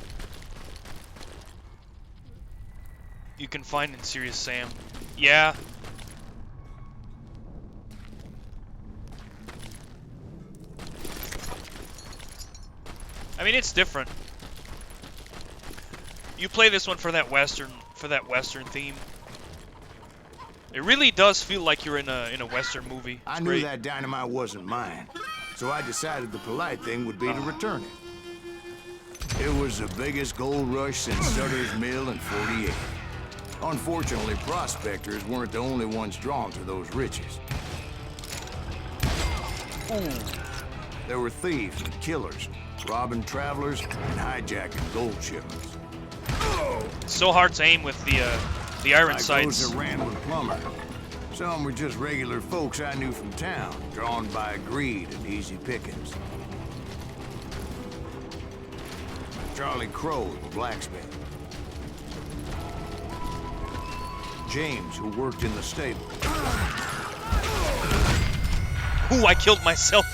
You can find in Serious Sam. Yeah. I mean, it's different. You play this one for that western theme. It really does feel like you're in a western movie. It's I knew great. that dynamite wasn't mine, so I decided the polite thing would be to return it. It was the biggest gold rush since Sutter's Mill in '48. Unfortunately, prospectors weren't the only ones drawn to those riches. There were thieves and killers, robbing travelers and hijacking gold shipments. It's so hard to aim with the iron Like sights. those that ran with Plummer. Some were just regular folks I knew from town, drawn by greed and easy pickings. Charlie Crow, the blacksmith. James, who worked in the stable. Ooh, I killed myself.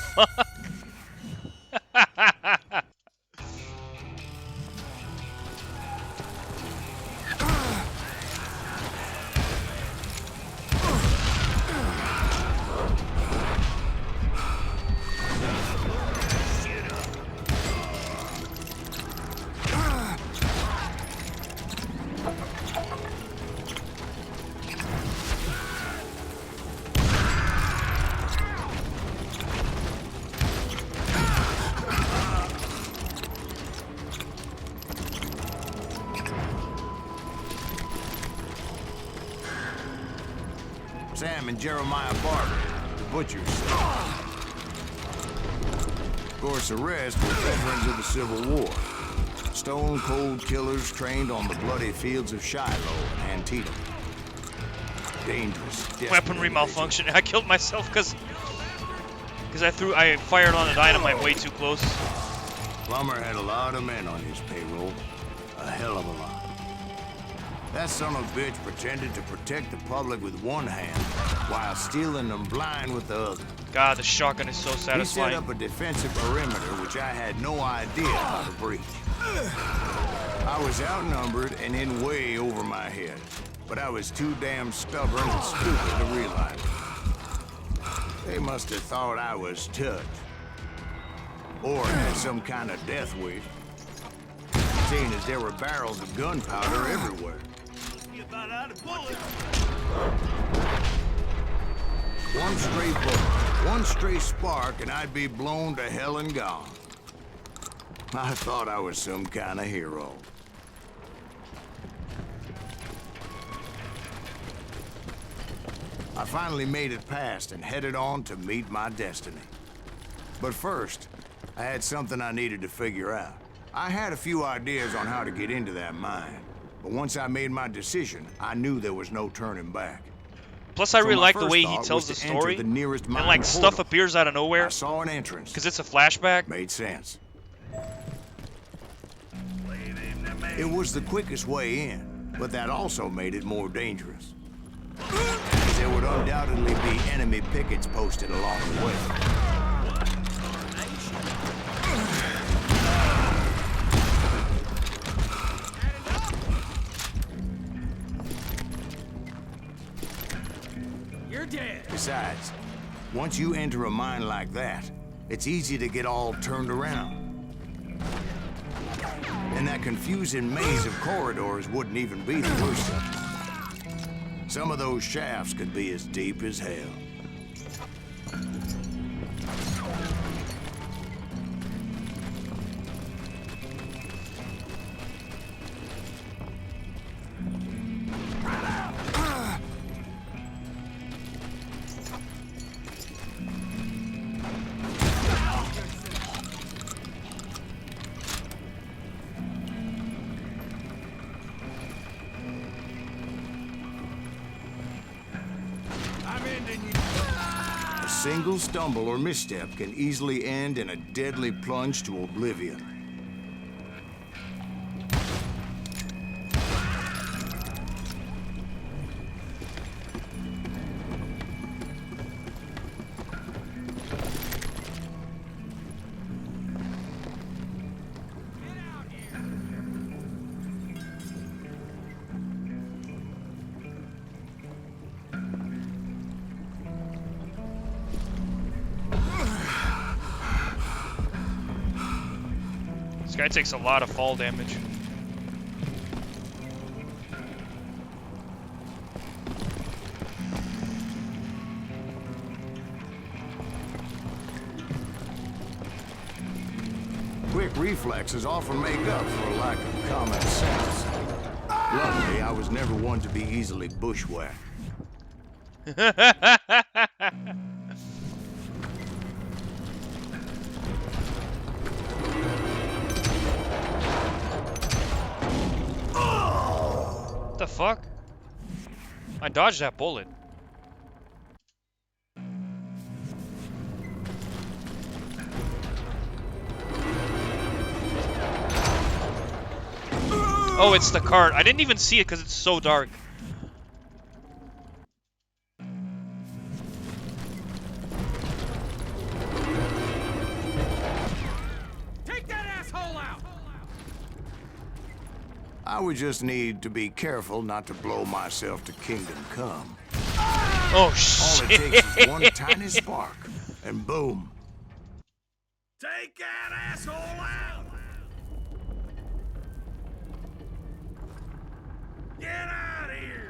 examine Jeremiah Barber, the butcher's son. Of course, the rest were veterans of the Civil War. Stone-cold killers trained on the bloody fields of Shiloh and Antietam. Dangerous, desperate Weaponry individuals. malfunction. I killed myself because I fired on the dynamite way too close. Plummer had a lot of men on his payroll. A hell of a lot. That son of a bitch pretended to protect the public with one hand while stealing them blind with the other. God, the shotgun is so He set satisfying. up a defensive perimeter which I had no idea how to breach. I was outnumbered and in way over my head, but I was too damn stubborn and stupid to realize it. They must have thought I was touched. Or had some kind of death wish, seeing as there were barrels of gunpowder everywhere. One stray bullet, one stray spark, and I'd be blown to hell and gone. I thought I was some kind of hero. I finally made it past and headed on to meet my destiny. But first, I had something I needed to figure out. I had a few ideas on how to get into that mine, but once I made my decision, I knew there was no turning back. Plus, I So really my like the first way he thought tells the was to enter story, the nearest and mine like stuff portal. appears out of I nowhere saw an entrance. because it's a flashback. Made sense. It was the quickest way in, but that also made it more dangerous. As there would undoubtedly be enemy pickets posted along the way. You're dead. Besides, once you enter a mine like that, it's easy to get all turned around. And that confusing maze of corridors wouldn't even be the worst of it. Some of those shafts could be as deep as hell. I'm ending you. A single stumble or misstep can easily end in a deadly plunge to oblivion. This guy takes a lot of fall damage. Quick reflexes often make up for a lack of common sense. Luckily, I was never one to be easily bushwhacked. What the fuck? I dodged that bullet. Oh, it's the cart. I didn't even see it because it's so dark. Take that asshole out. I would just need to be careful not to blow myself to kingdom come. Oh, All it shit. takes is one tiny spark, and boom. Take that asshole out. Get out of here.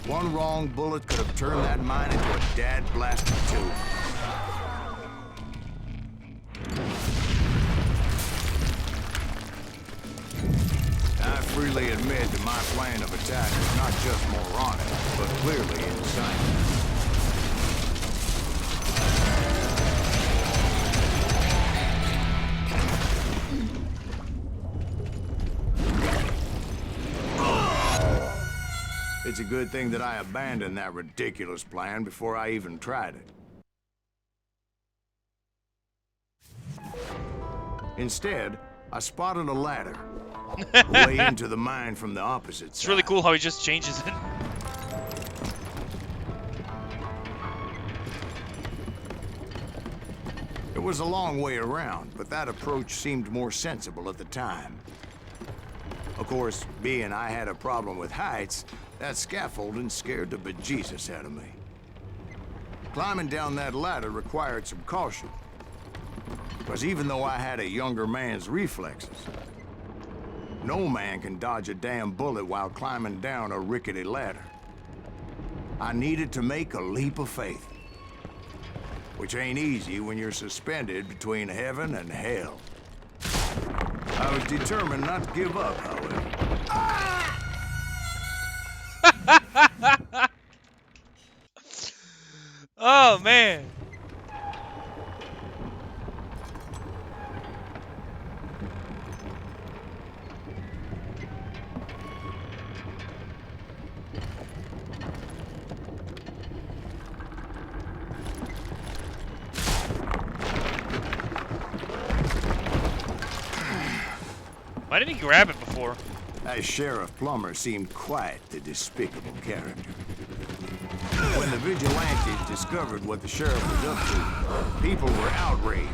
One wrong bullet could have turned that mine into a dad-blasted tomb. I freely admit that my plan of attack was not just moronic, but clearly insane. It's a good thing that I abandoned that ridiculous plan before I even tried it. Instead, I spotted a ladder way into the mine from the opposite It's side. really cool how he just changes it. It was a long way around, but that approach seemed more sensible at the time. Of course, being I had a problem with heights, that scaffolding scared the bejesus out of me. Climbing down that ladder required some caution, because even though I had a younger man's reflexes, no man can dodge a damn bullet while climbing down a rickety ladder. I needed to make a leap of faith, which ain't easy when you're suspended between heaven and hell. I was determined not to give up, however. Oh man. Why didn't he grab it before? That Sheriff Plummer seemed quite the despicable character. When the vigilantes discovered what the sheriff was up to, people were outraged.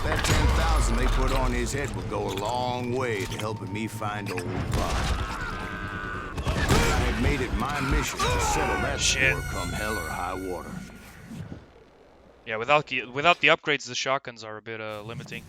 That 10,000 they put on his head would go a long way to helping me find old Bob. I had made it my mission to settle that score come hell or high water. Yeah, without the upgrades, the shotguns are a bit limiting.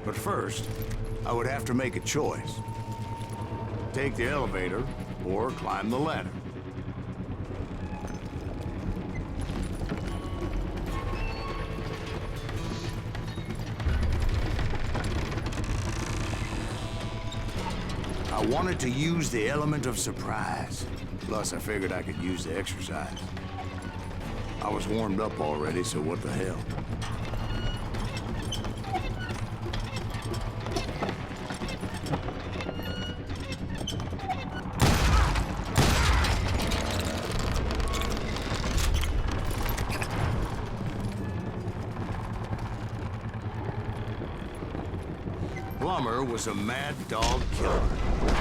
But first, I would have to make a choice. Take the elevator or climb the ladder. I wanted to use the element of surprise. Plus, I figured I could use the exercise. I was warmed up already, so what the hell? Plummer was a mad dog killer,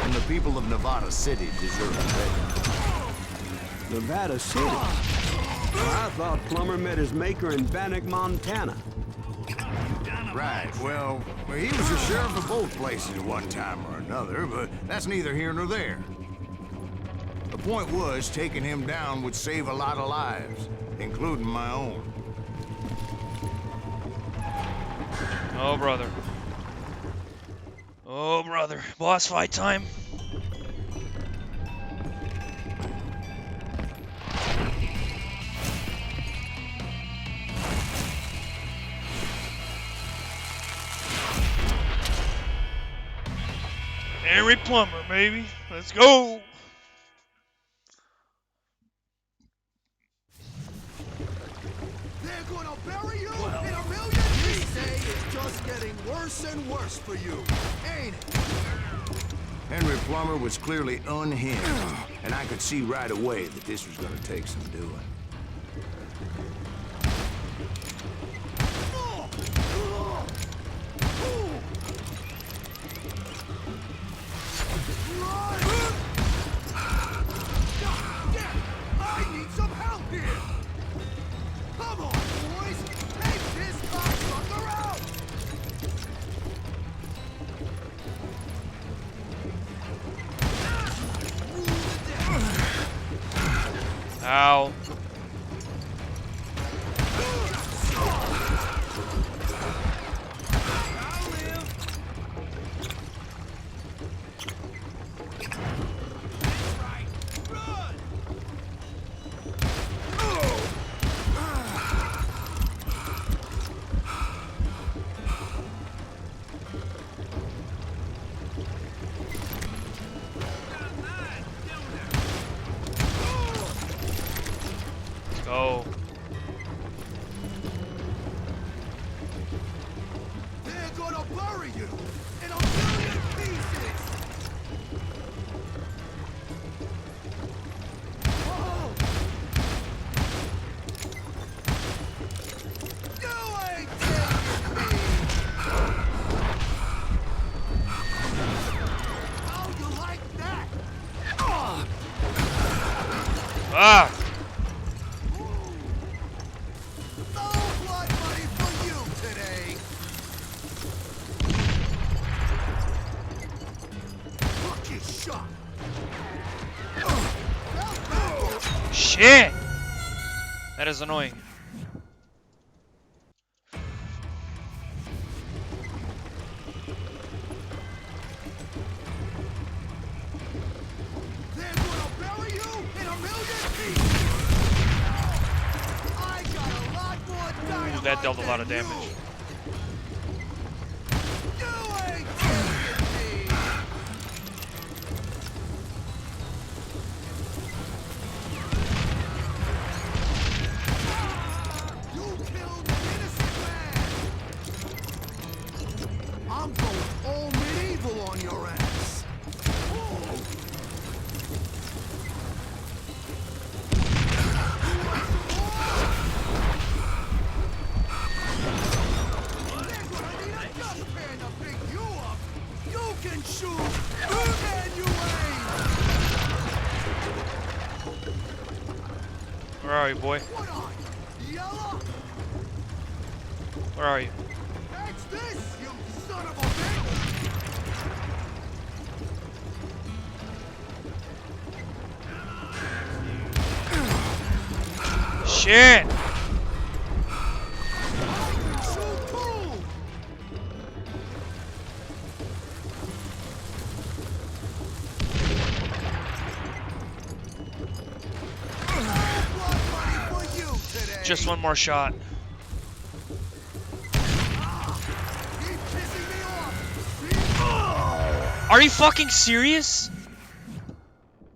and the people of Nevada City deserve better. Nevada City? I thought Plummer met his maker in Bannock, Montana. Right, well, he was the sheriff of both places at one time or another, but that's neither here nor there. The point was, taking him down would save a lot of lives, including my own. Oh, brother. Oh, brother. Boss fight time. Henry Plummer, baby. Let's go. They're gonna bury you in a million pieces! This day is just getting worse and worse for you, ain't it? Henry Plummer was clearly unhinged, and I could see right away that this was gonna take some doing. I need some help here! Come on, boys! Take this cocksucker out! Rule the Ow. Let's go. They're gonna bury you in a million pieces! Oh! You ain't taking me! How you like that? Ah! No blood money for you today! Lucky shot! Shit! That is annoying. They're gonna bury you in a million pieces! I got a lot more dynamite Ooh, that dealt a lot of than you. damage. You ain't taking me! You killed an innocent man! I'm going all medieval on your ass! They're gonna need a dustpan to pick you up! You can shoot! Can you aim? Where are you, boy? What are you? Yellow? Where are you? That's this, you son of a bitch! Shit! Shoot too! Blood money for you today! Just one more shot. Keep pissing me off! Are you fucking serious?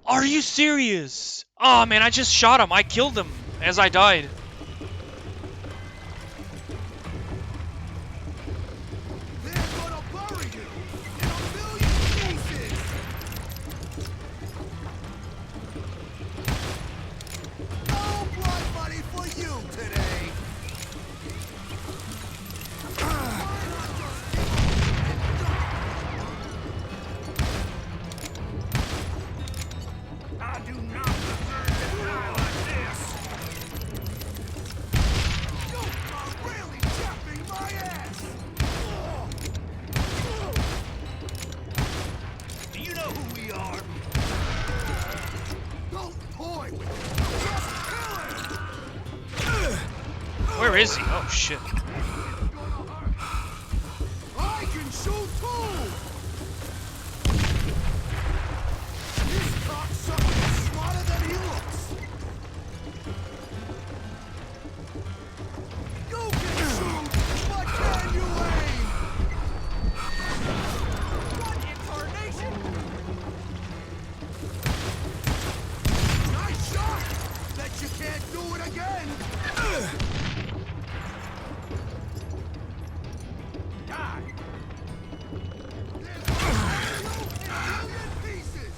Are you serious? Oh man, I just shot him. I killed him as I died. They're gonna bury you in a million pieces! No blood money for you today! I do not deserve to die like this. You are really chapping my ass! Do you know who we are? Don't toy with me! Just kill him! Where is he? Oh shit. I can shoot too! This cocksucker is smarter than he looks! You can shoot, but can you aim? What incarnation? Nice shot! Bet you can't do it again! Die. Million pieces!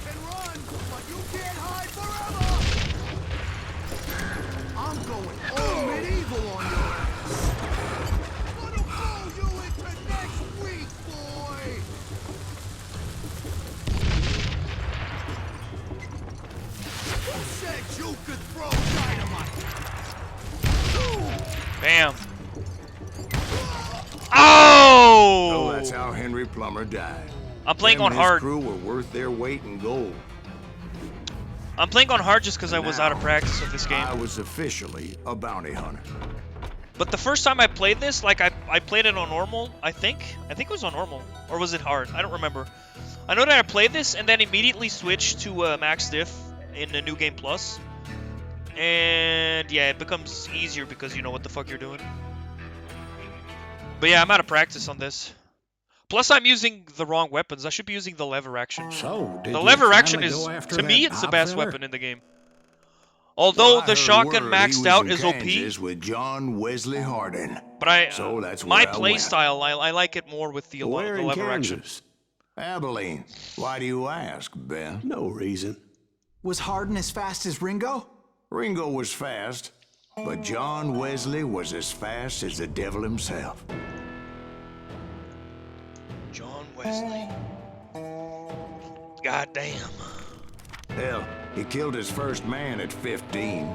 Can run, but you can't hide forever! I'm going all medieval on your ass! Gonna blow you into next week, boy! Who said you could throw dynamite? Bam. So Oh! that's how Henry Plummer died. I'm playing Him on and his hard. crew were worth their weight in gold. I'm playing on hard just because I was out of Now, practice with this game. I was officially a bounty hunter. But the first time I played this, like I played it on normal, I think. I think it was on normal. Or was it hard? I don't remember. I know that I played this and then immediately switched to max diff in the New Game Plus. And yeah, it becomes easier because you know what the fuck you're doing. But yeah, I'm out of practice on this. Plus, I'm using the wrong weapons. I should be using the lever action. So, did The you lever action finally is, go after to that me, it's the best filler? weapon in the game. Well, Although I the heard shotgun word he maxed was out in is OP, Kansas with John Wesley Hardin. but So that's my where I play went. style, I like it more with the Where in lever action. Kansas? Abilene. Why do you ask, Ben? No reason. Was Hardin as fast as Ringo? Ringo was fast, but John Wesley was as fast as the devil himself. John Wesley. God damn. Hell, he killed his first man at 15.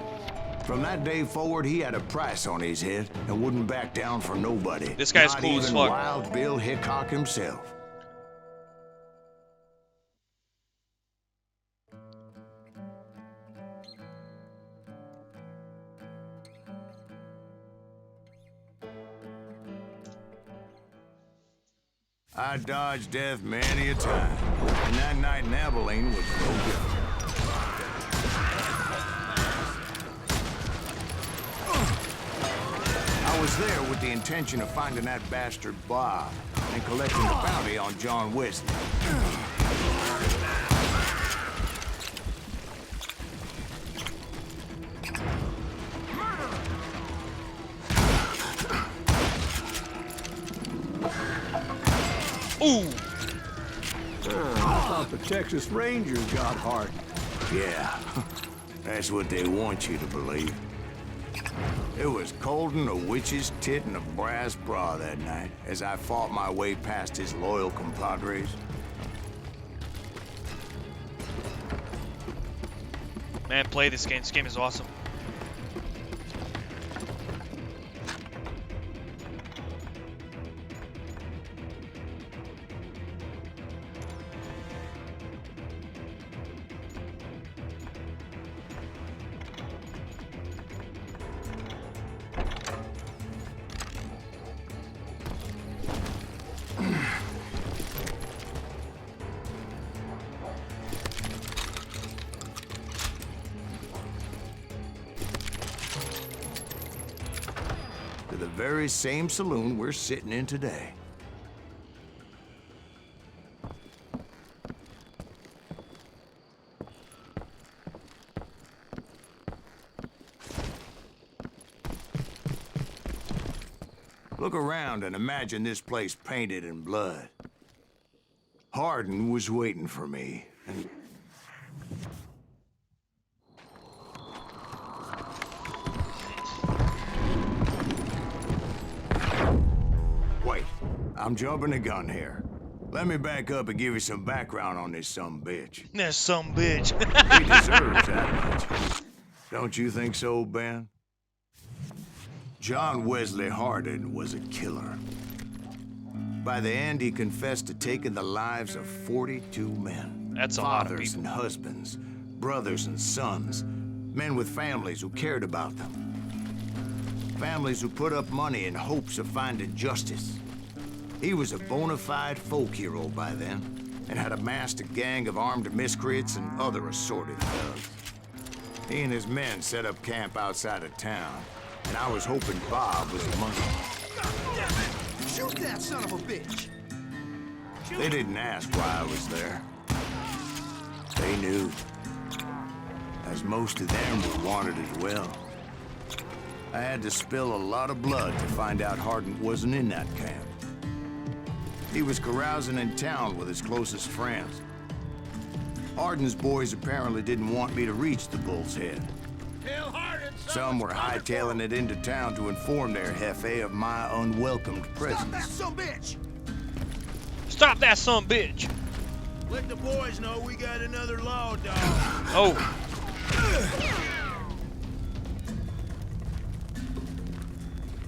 From that day forward, he had a price on his head and wouldn't back down for nobody. This guy's Not cool as even fuck. Wild Bill Hickok himself. I dodged death many a time, and that night in Abilene was no different. I was there with the intention of finding that bastard Bob and collecting the bounty on John Wesley. Ooh. I thought the Texas Rangers got Hardin. Yeah, that's what they want you to believe. It was cold and a witch's tit and a brass bra that night as I fought my way past his loyal compadres. Man, play this game. This game is awesome. To the very same saloon we're sitting in today. Look around and imagine this place painted in blood. Hardin was waiting for me, and wait, I'm jumping the gun here. Let me back up and give you some background on this sumbitch. That's some bitch. He deserves that much. Don't you think so, Ben? John Wesley Hardin was a killer. By the end, he confessed to taking the lives of 42 men. That's a lot of fathers people. and husbands, brothers and sons, men with families who cared about them. Families who put up money in hopes of finding justice. He was a bona fide folk hero by then, and had amassed a gang of armed miscreants and other assorted thugs. He and his men set up camp outside of town, and I was hoping Bob was among them. Shoot that son of a bitch! They didn't ask why I was there. They knew. As most of them were wanted as well. I had to spill a lot of blood to find out Hardin wasn't in that camp. He was carousing in town with his closest friends. Hardin's boys apparently didn't want me to reach the Bull's Head. Some were hightailing it into town to inform their jefe of my unwelcomed Stop that presence. son bitch! Stop that son bitch. Let the boys know we got another law dog. Oh.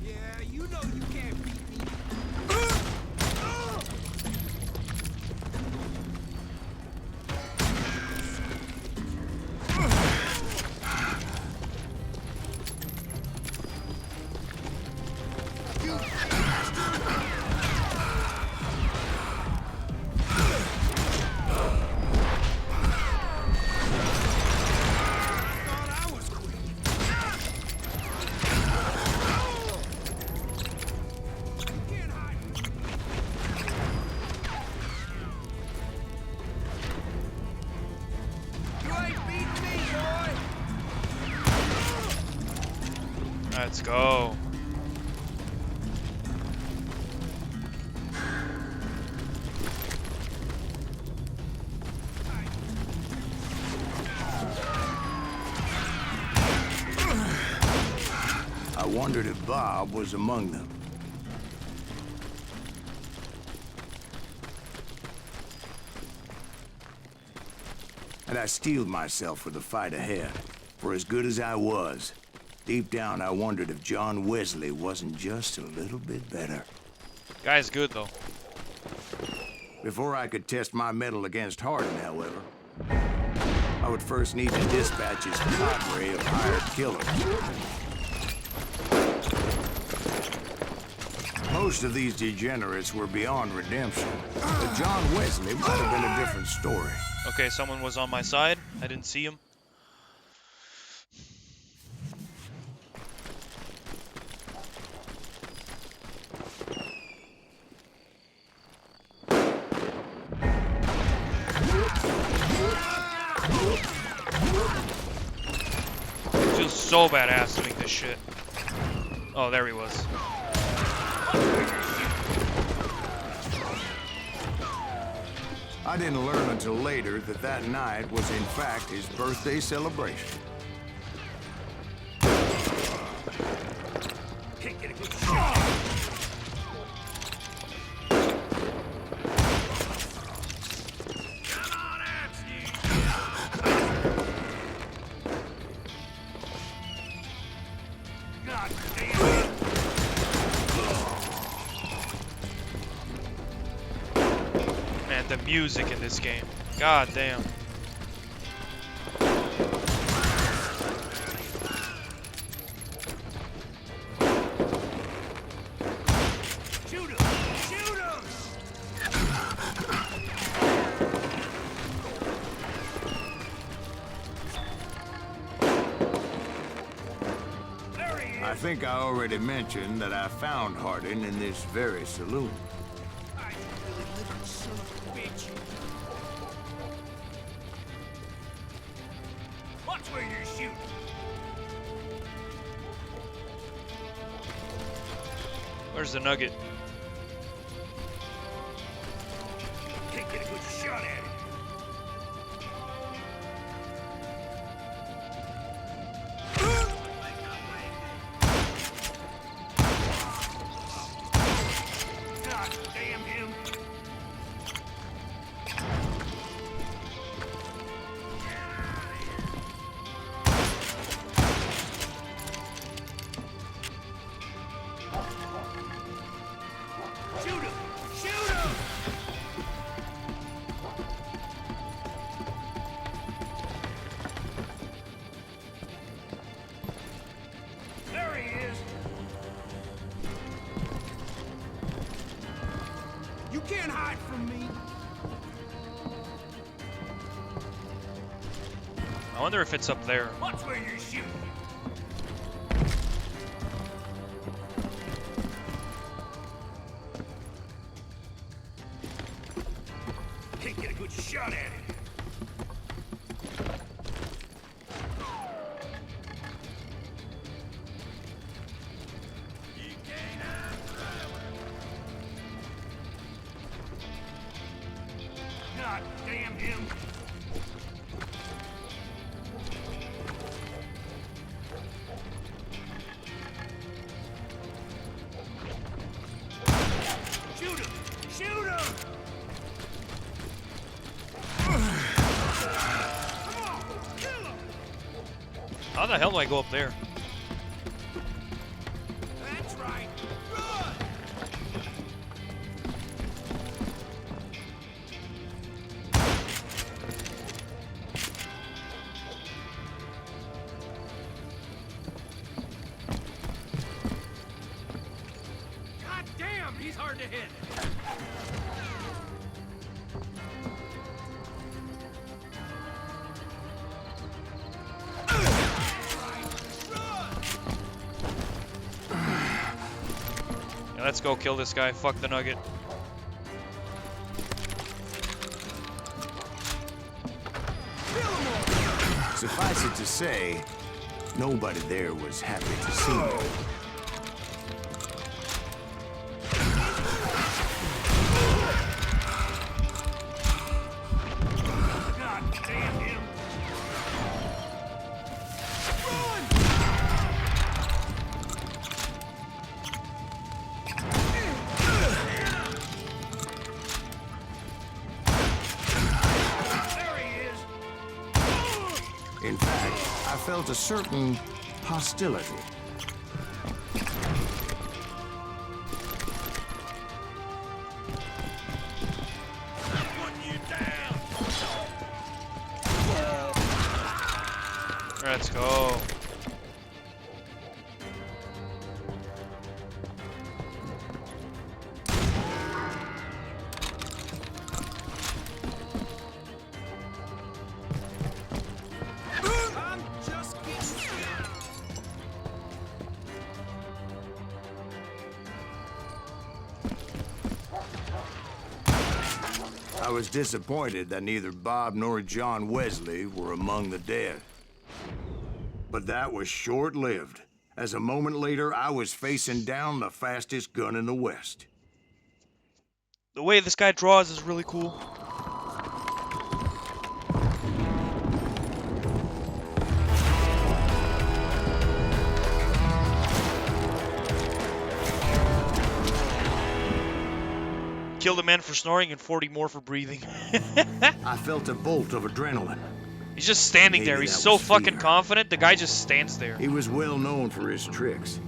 Yeah, you know you can't beat me. Let's go. I wondered if Bob was among them. And I steeled myself for the fight ahead. For as good as I was, deep down I wondered if John Wesley wasn't just a little bit better. Guy's good though. Before I could test my mettle against Hardin, however, I would first need to dispatch his cadre of hired killers. Most of these degenerates were beyond redemption, but John Wesley might have been a different story. Okay, someone was on my side. I didn't see him. Feels so badass to make this shit. Oh, there he was. I didn't learn until later that that night was in fact his birthday celebration. Can't get a good shot. Come on out, God damn it. Man, the music in this game. God damn. Shoot him! Shoot him! There he is! I think I already mentioned that I found Hardin in this very saloon. I really little son of a bitch. Watch where you're shooting. Where's the nugget? Can't get a good shot at it. God damn him. Shoot him! Shoot him! There he is! You can't hide from me! I wonder if it's up there. Watch where you're shooting! Can't get a good shot at it! God damn him! Shoot him! Shoot him! Come on! Kill him! How the hell do I go up there? That's right! Run! God damn, he's hard to hit! Yeah, let's go kill this guy. Fuck the nugget. Suffice it to say, Nobody there was happy to see me. In fact, I felt a certain hostility. Let's go. I was disappointed that neither Bob nor John Wesley were among the dead. But that was short-lived, as a moment later I was facing down the fastest gun in the West. The way this guy draws is really cool. Killed a man for snoring and 40 more for breathing. I felt a bolt of adrenaline. He's just standing there. Maybe He's that so was fucking fear. confident. The guy just stands there. He was well known for his tricks,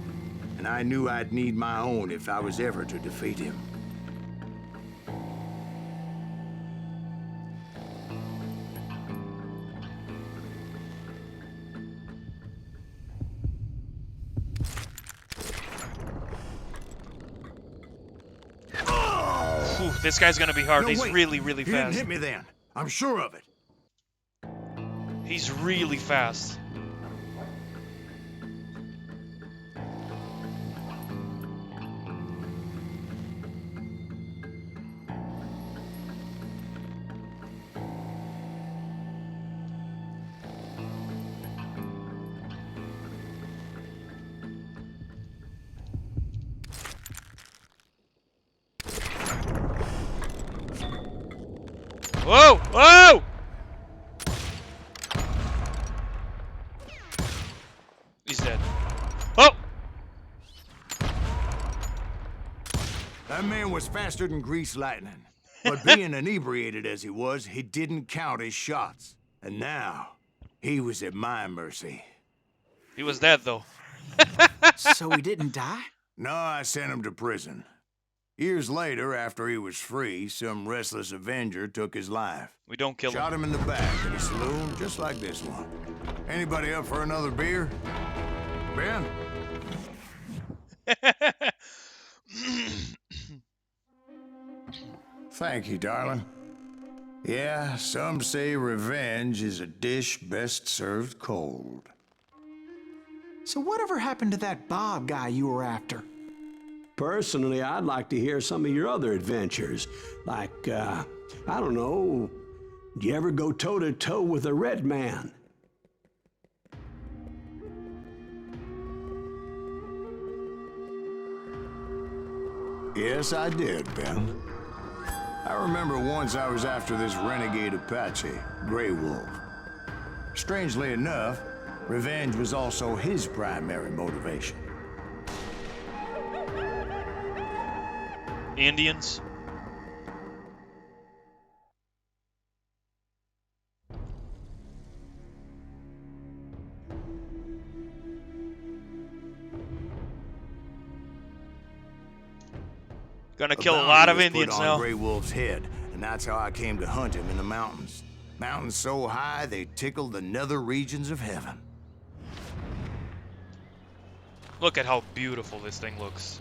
and I knew I'd need my own if I was ever to defeat him. Whew, this guy's gonna be hard. No, He's wait. really, really He didn't fast. hit me then. I'm sure of it. He's really fast. Whoa! Whoa! He's dead. Oh! That man was faster than greased lightning. But being inebriated as he was, he didn't count his shots. And now, he was at my mercy. He was dead, though. So he didn't die? No, I sent him to prison. Years later, after he was free, some restless Avenger took his life. We don't kill him. Shot him in the back in a saloon just like this one. Anybody up for another beer? Ben? Thank you, darling. Yeah, some say revenge is a dish best served cold. So whatever happened to that Bob guy you were after? Personally, I'd like to hear some of your other adventures. Like, I don't know, do you ever go toe-to-toe with a red man? Yes, I did, Ben. I remember once I was after this renegade Apache, Grey Wolf. Strangely enough, revenge was also his primary motivation. Indians. Gonna kill a bounty lot of was Indians put on now. Grey Wolf's head, and that's how I came to hunt him in the mountains. Mountains so high they tickled the nether regions of heaven. Look at how beautiful this thing looks.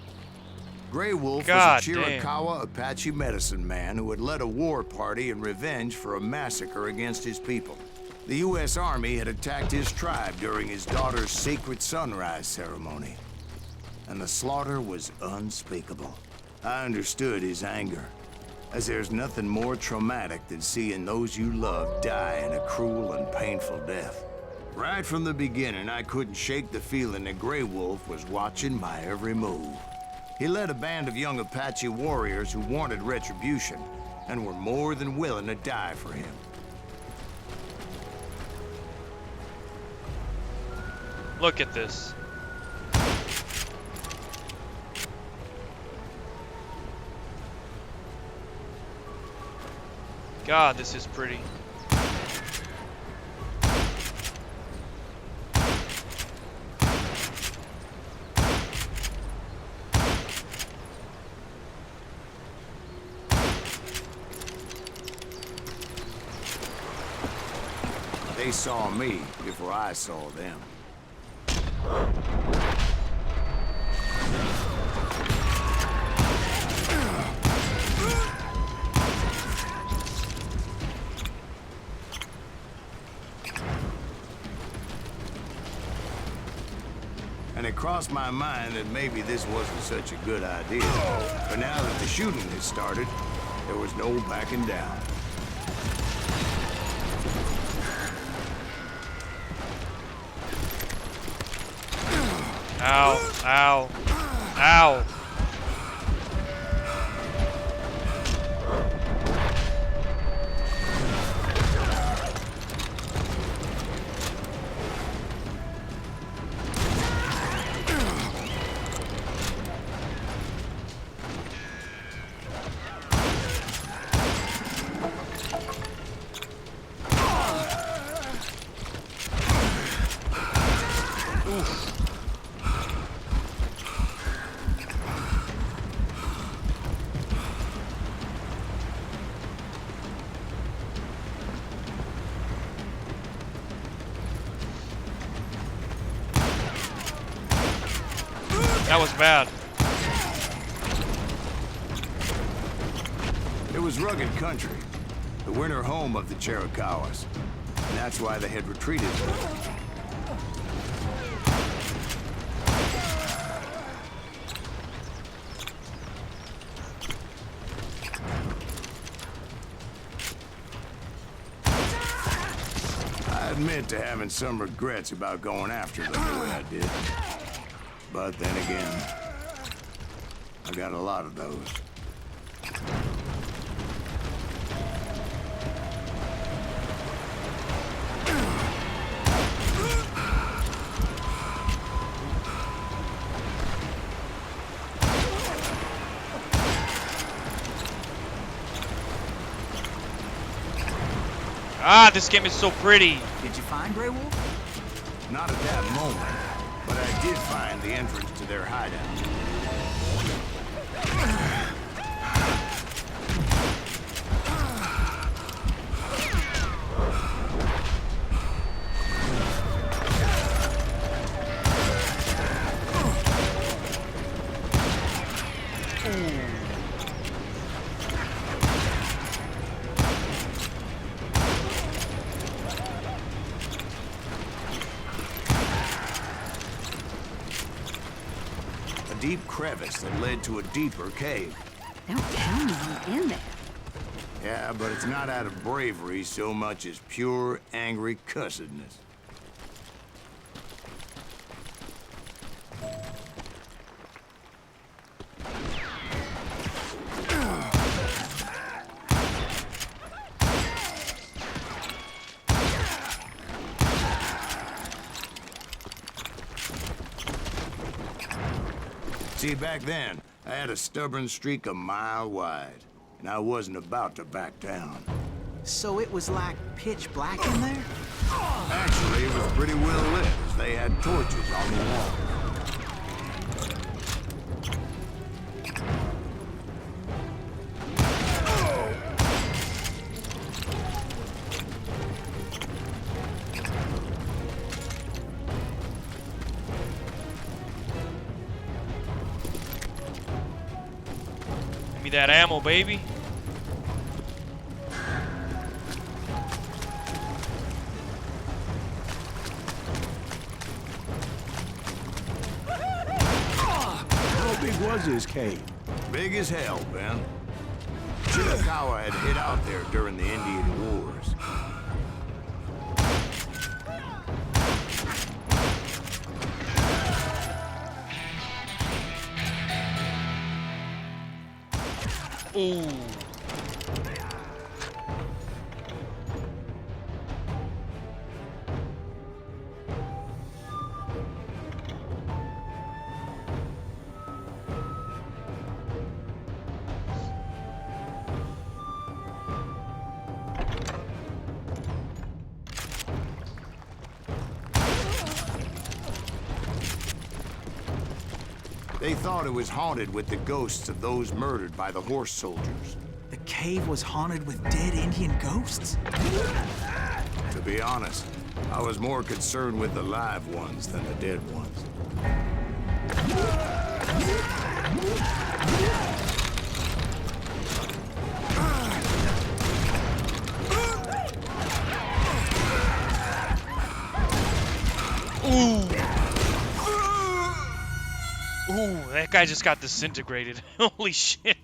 Grey Wolf God was a damn. Chiricahua Apache medicine man who had led a war party in revenge for a massacre against his people. The U.S. Army had attacked his tribe during his daughter's sacred sunrise ceremony, and the slaughter was unspeakable. I understood his anger, as there's nothing more traumatic than seeing those you love die in a cruel and painful death. Right from the beginning, I couldn't shake the feeling that Grey Wolf was watching my every move. He led a band of young Apache warriors who wanted retribution and were more than willing to die for him. Look at this. God, this is pretty. They saw me before I saw them. And it crossed my mind that maybe this wasn't such a good idea. But now that the shooting had started, there was no backing down. Ow, ow, ow. That was bad. It was rugged country, the winter home of the Chiricahuas. And that's why they had retreated. I admit to having some regrets about going after them the way I did. But then again, I got a lot of those. Ah, this game is so pretty. Did you find Grey Wolf? Not at that moment, but I did find the entrance to their hideout. Deep crevice that led to a deeper cave. Don't tell me you're in there. Yeah, but it's not out of bravery so much as pure, angry cussedness. See, back then, I had a stubborn streak a mile wide, and I wasn't about to back down. So it was like pitch black in there? Actually, it was pretty well lit, as they had torches on the wall. Give me that ammo, baby. How big was this cave? Big as hell, Ben. Chiricahua had hid out there during the Indian Wars. Ooh. They thought it was haunted with the ghosts of those murdered by the horse soldiers. The cave was haunted with dead Indian ghosts? To be honest, I was more concerned with the live ones than the dead ones. Ooh. Ooh, that guy just got disintegrated. Holy shit.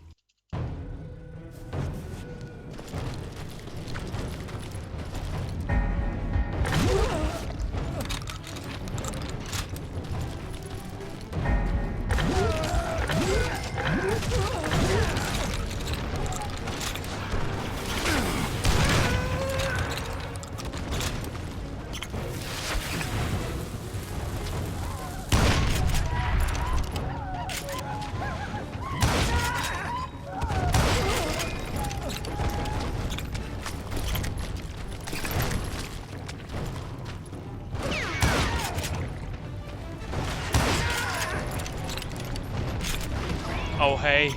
Oh, hey.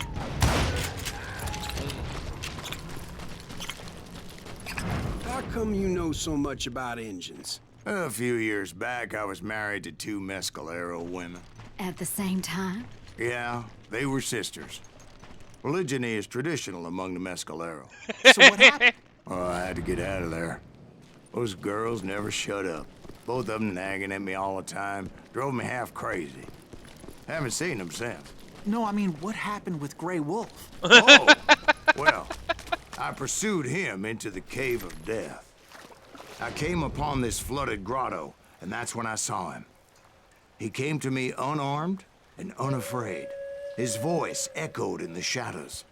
How come you know so much about engines? A few years back, I was married to 2 Mescalero women. At the same time? Yeah, they were sisters. Polygyny is traditional among the Mescalero. So what happened? Oh, I had to get out of there. Those girls never shut up. Both of them nagging at me all the time. Drove me half crazy. Haven't seen them since. No, I mean, what happened with Grey Wolf? Oh, well, I pursued him into the Cave of Death. I came upon this flooded grotto, and that's when I saw him. He came to me unarmed and unafraid. His voice echoed in the shadows,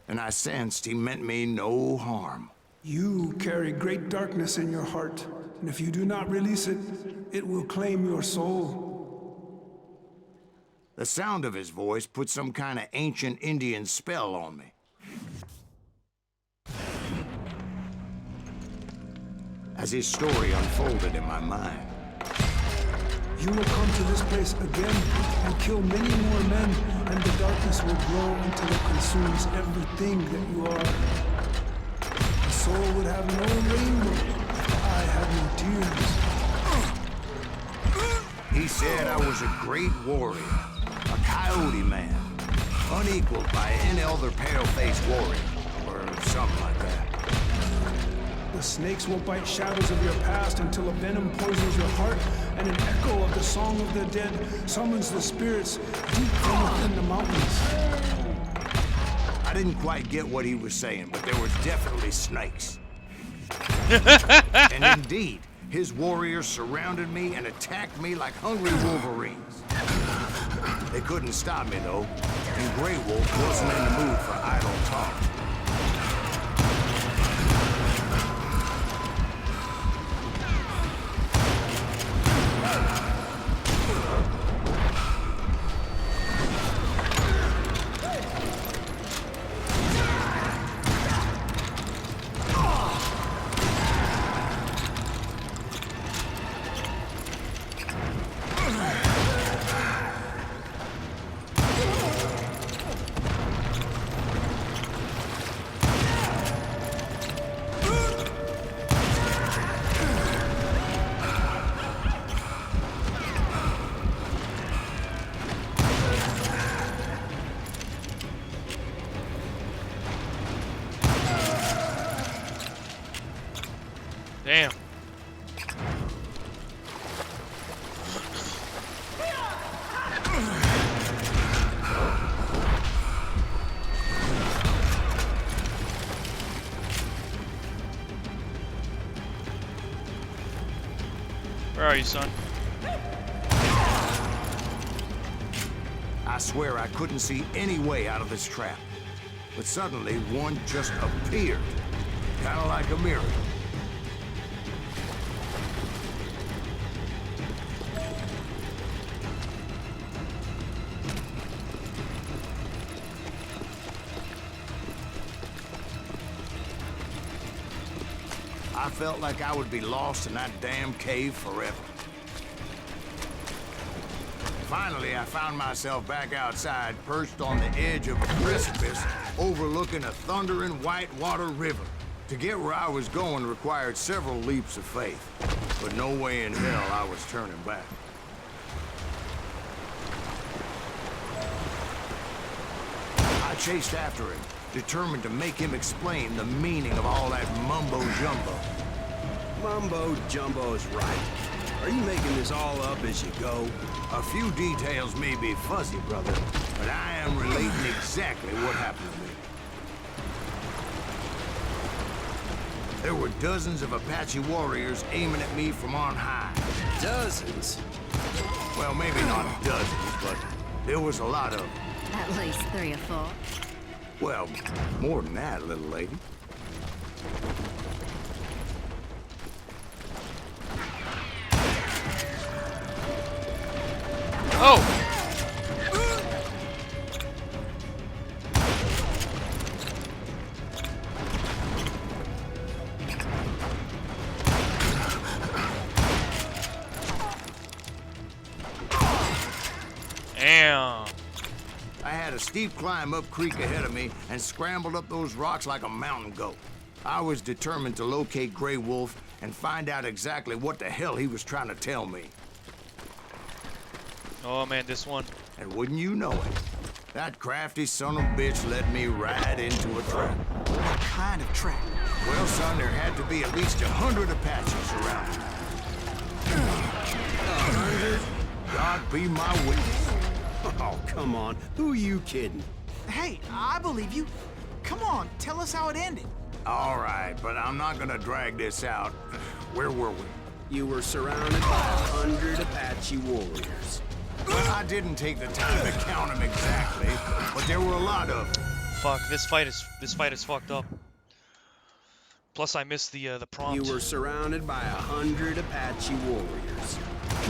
and I sensed he meant me no harm. You carry great darkness in your heart, and if you do not release it, it will claim your soul. The sound of his voice put some kind of ancient Indian spell on me. As his story unfolded in my mind, You will come to this place again and kill many more men, and the darkness will grow until it consumes everything that you are. The soul would have no rainbow if the eye had no tears. he said I was a great warrior, a coyote man, unequaled by any other pale-faced warrior, or something like that. The snakes will bite shadows of your past until a venom poisons your heart, and an echo of the song of the dead summons the spirits deep from within the mountains. I didn't quite get what he was saying, but there was definitely snakes. And indeed, his warriors surrounded me and attacked me like hungry wolverines. They couldn't stop me, though, and Grey Wolf wasn't in the mood for idle talk. Damn. Where are you, son? I swear I couldn't see any way out of this trap. but suddenly one just appeared. Kind of like a miracle. I felt like I would be lost in that damn cave forever. Finally, I found myself back outside, perched on the edge of a precipice overlooking a thundering whitewater river. To get where I was going required several leaps of faith, but no way in hell I was turning back. I chased after him, determined to make him explain the meaning of all that mumbo-jumbo. Mumbo-jumbo's right. Are you making this all up as you go? A few details may be fuzzy, brother, but I am relating exactly what happened to me. There were dozens of Apache warriors aiming at me from on high. Dozens? Well, maybe not dozens, but there was a lot of them. At least 3 or 4. Well, more than that, little lady. Oh! Damn. I had a steep climb up creek ahead of me and scrambled up those rocks like a mountain goat. I was determined to locate Grey Wolf and find out exactly what the hell he was trying to tell me. Oh man, this one. And wouldn't you know it, that crafty son of a bitch led me right into a trap. What kind of trap? Well, son, there had to be at least 100 Apaches around. 100? God be my witness. Oh, come on. Who are you kidding? Hey, I believe you. Come on, tell us how it ended. All right, but I'm not gonna drag this out. Where were we? You were surrounded by 100 Apache warriors. Well, I didn't take the time to count them exactly, but there were a lot of them. Fuck, this fight is fucked up. Plus I missed the prompt. You were surrounded by 100 Apache warriors.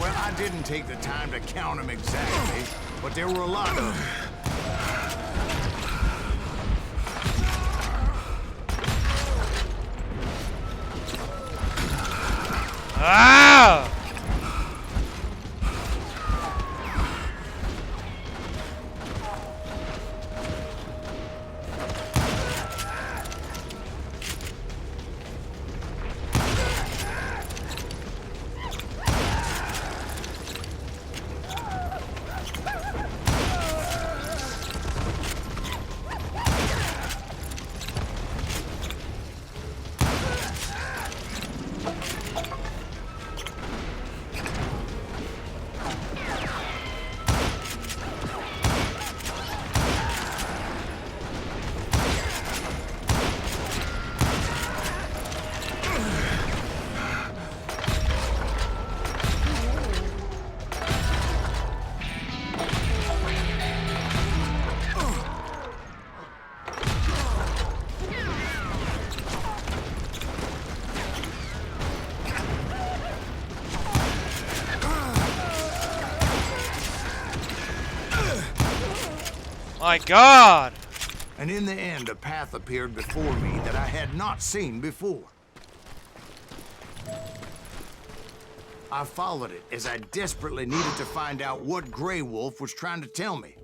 Well, I didn't take the time to count them exactly, but there were a lot of them. Ah! My God! And in the end, a path appeared before me that I had not seen before. I followed it as I desperately needed to find out what Grey Wolf was trying to tell me.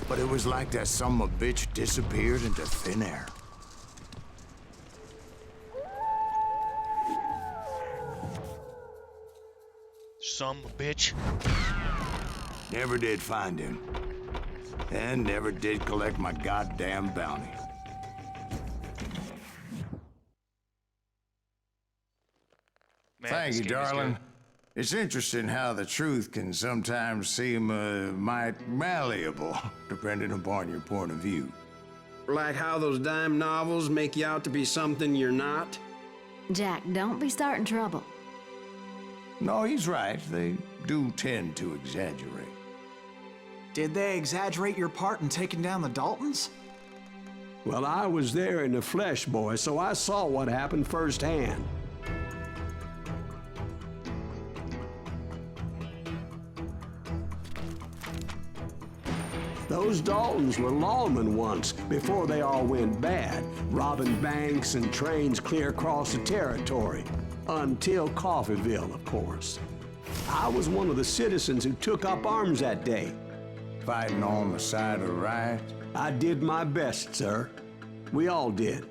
But it was like that son of a bitch disappeared into thin air. Son of a bitch. Never did find him. And never did collect my goddamn bounty. Man, Thank this you, game is darling. good. It's interesting how the truth can sometimes seem mite malleable, depending upon your point of view. Like how those dime novels make you out to be something you're not? Jack, don't be starting trouble. No, he's right. They do tend to exaggerate. Did they exaggerate your part in taking down the Daltons? Well, I was there in the flesh, boy, so I saw what happened firsthand. Those Daltons were lawmen once, before they all went bad, robbing banks and trains clear across the territory. Until Coffeeville, of course. I was one of the citizens who took up arms that day. Fighting on the side of the right? I did my best, sir. We all did.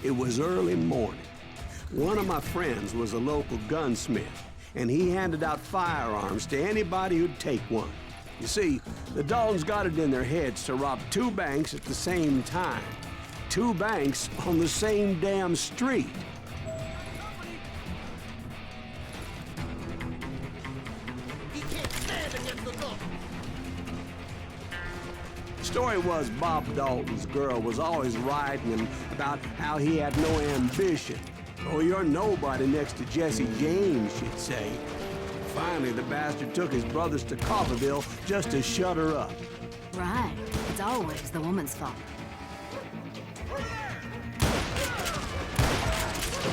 It was early morning. One of my friends was a local gunsmith, and he handed out firearms to anybody who'd take one. You see, the Daltons got it in their heads to rob 2 banks at the same time. 2 banks on the same damn street. He can't stand against the law. Story was Bob Dalton's girl was always writing him about how he had no ambition. Oh, you're nobody next to Jesse James, she'd say. Finally, the bastard took his brothers to Coffeeville just to shut her up. Right. It's always the woman's fault.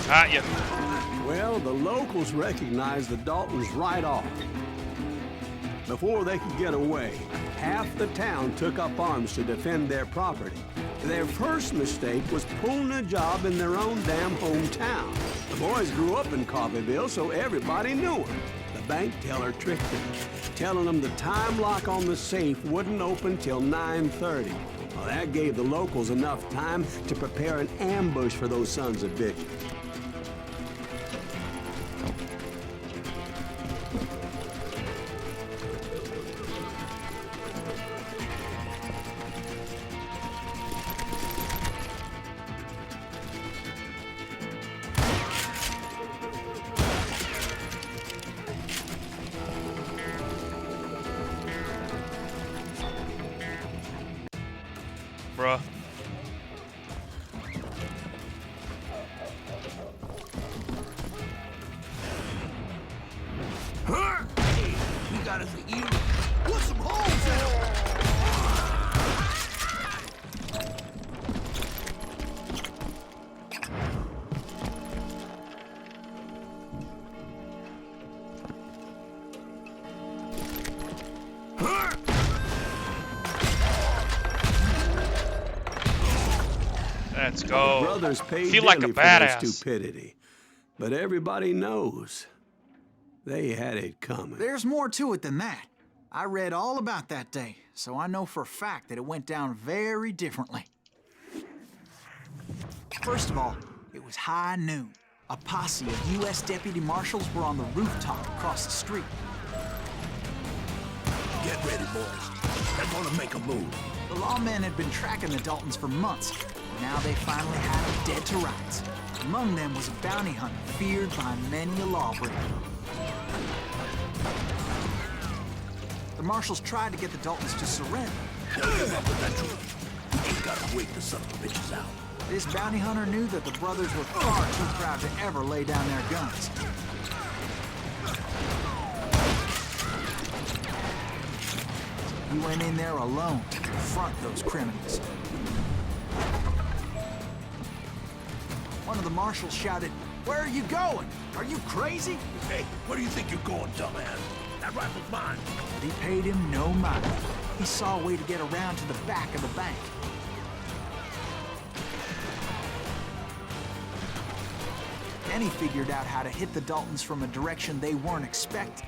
Got you. Well, the locals recognized the Daltons right off. Before they could get away, half the town took up arms to defend their property. Their first mistake was pulling a job in their own damn hometown. The boys grew up in Coffeeville, so everybody knew them. The bank teller tricked them, telling them the time lock on the safe wouldn't open till 9:30. Well, that gave the locals enough time to prepare an ambush for those sons of bitches. Bruh. He got us an ear. Put some holes in him. Let's go. Brothers paid Feel like a dearly for their badass. stupidity, but everybody knows they had it coming. There's more to it than that. I read all about that day, so I know for a fact that it went down very differently. First of all, it was high noon. A posse of U.S. deputy marshals were on the rooftop across the street. Get ready, boys. They're gonna make a move. The lawmen had been tracking the Daltons for months. Now they finally had them dead to rights. Among them was a bounty hunter feared by many a lawbreaker. The marshals tried to get the Daltons to surrender. They'll give up with that truth. We just gotta wait the son of the bitches out. This bounty hunter knew that the brothers were far too proud to ever lay down their guns. He went in there alone to confront those criminals. One of the marshals shouted, "Where are you going? Are you crazy?" Hey, where do you think you're going, dumbass? That rifle's mine. But he paid him no mind. He saw a way to get around to the back of the bank. Then he figured out how to hit the Daltons from a direction they weren't expecting.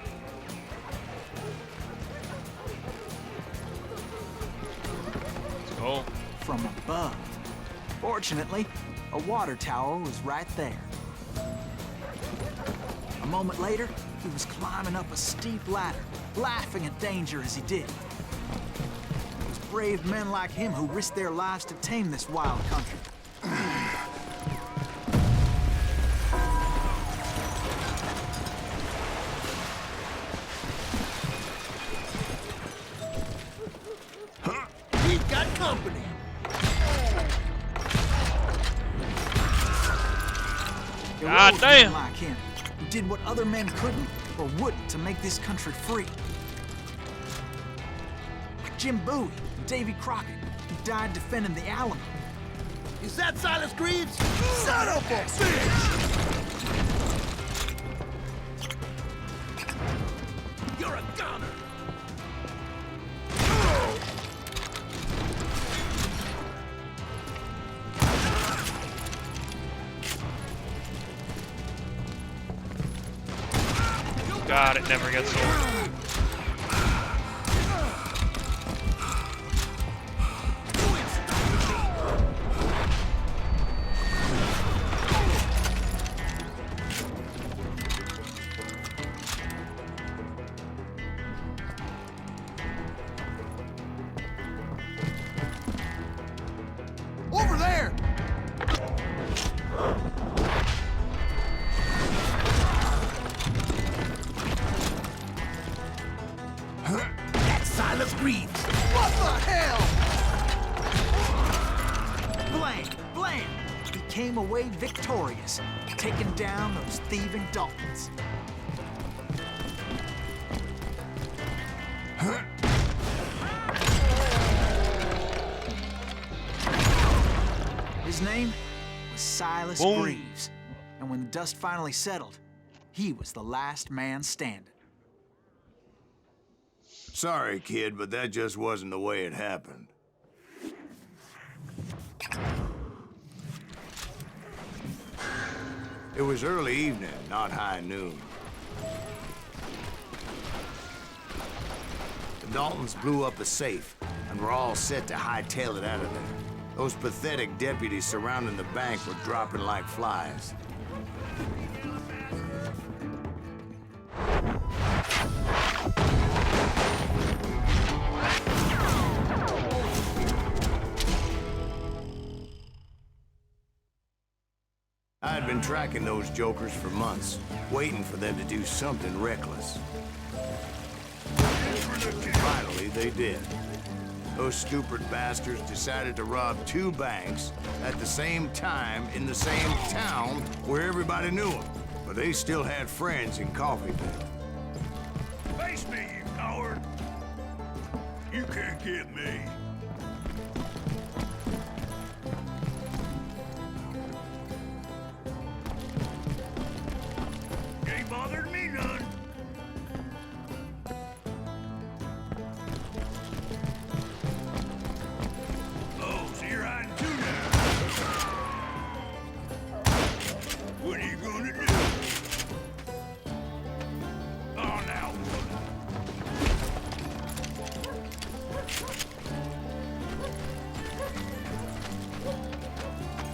Let's go. From above. Fortunately, A water tower was right there. A moment later, he was climbing up a steep ladder, laughing at danger as he did. It was brave men like him who risked their lives to tame this wild country. We've got company. There God were damn. men like him who did what other men couldn't or wouldn't to make this country free. Like Jim Bowie and Davy Crockett, who died defending the Alamo. Is that Silas Greaves? Son of a bitch! You're a goner! God, it never gets old. Over there! That's Silas Greaves! What the hell? Blam! He came away victorious, taking down those thieving Daltons. His name was Silas Boom. Greaves, and when the dust finally settled, he was the last man standing. Sorry, kid, but that just wasn't the way it happened. It was early evening, not high noon. The Daltons blew up a safe, and were all set to hightail it out of there. Those pathetic deputies surrounding the bank were dropping like flies. I had been tracking those jokers for months, waiting for them to do something reckless. Finally, they did. Those stupid bastards decided to rob 2 banks at the same time in the same town where everybody knew them. But they still had friends in Coffeeville. Face me, you coward! You can't get me. Ain't bothered me none. Oh, so you're hiding too now. What are you gonna do? Oh, now.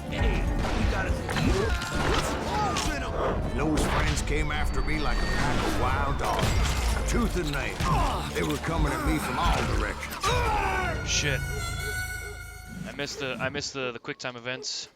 Hey, you got us a deal? What's in 'em? And those friends came after me like a pack of wild dogs, tooth and nail. They were coming at me from all directions. Shit. I missed the quick time events.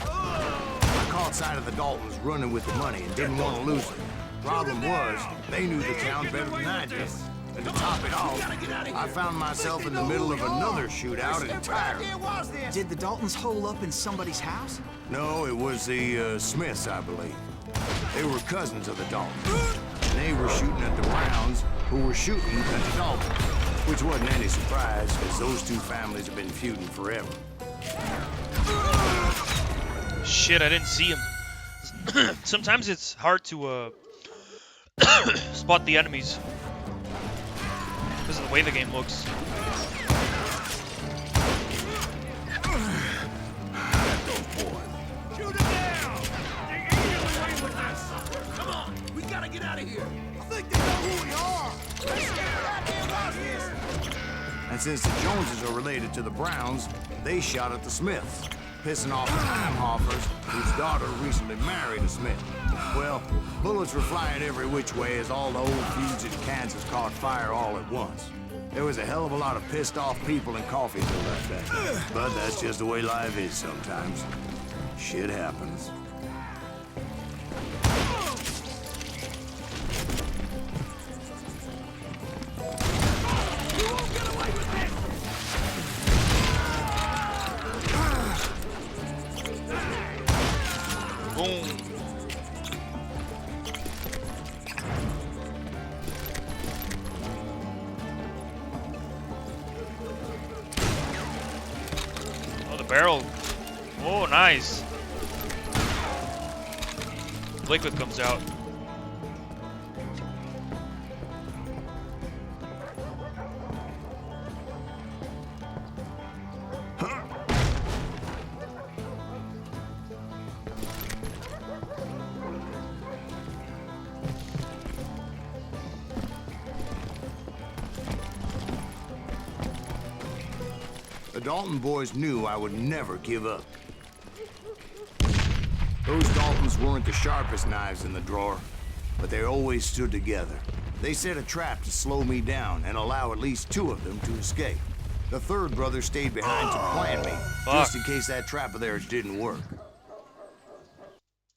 I caught sight of the Daltons running with the money and didn't want to lose it. Problem was, they knew the town better than I did. And to top it off, I found myself in the middle of another shootout entirely. Did the Daltons hole up in somebody's house? No, it was the Smiths, I believe. They were cousins of the Daltons. And they were shooting at the Browns, who were shooting at the Daltons. Which wasn't any surprise, because those 2 families have been feuding forever. Shit, I didn't see him. Sometimes it's hard to spot the enemies because of the way the game looks. since the Joneses are related to the Browns, they shot at the Smiths, pissing off the Heimhoffers, whose daughter recently married a Smith. Well, bullets were flying every which way as all the old feuds in Kansas caught fire all at once. There was a hell of a lot of pissed off people in Coffeeville that day. But that's just the way life is sometimes. Shit happens. Boom. Oh, the barrel. Oh, nice. Liquid comes out. The Dalton boys knew I would never give up. Those Daltons weren't the sharpest knives in the drawer, but they always stood together. They set a trap to slow me down and allow at least 2 of them to escape. The third brother stayed behind to plan me, just in case that trap of theirs didn't work.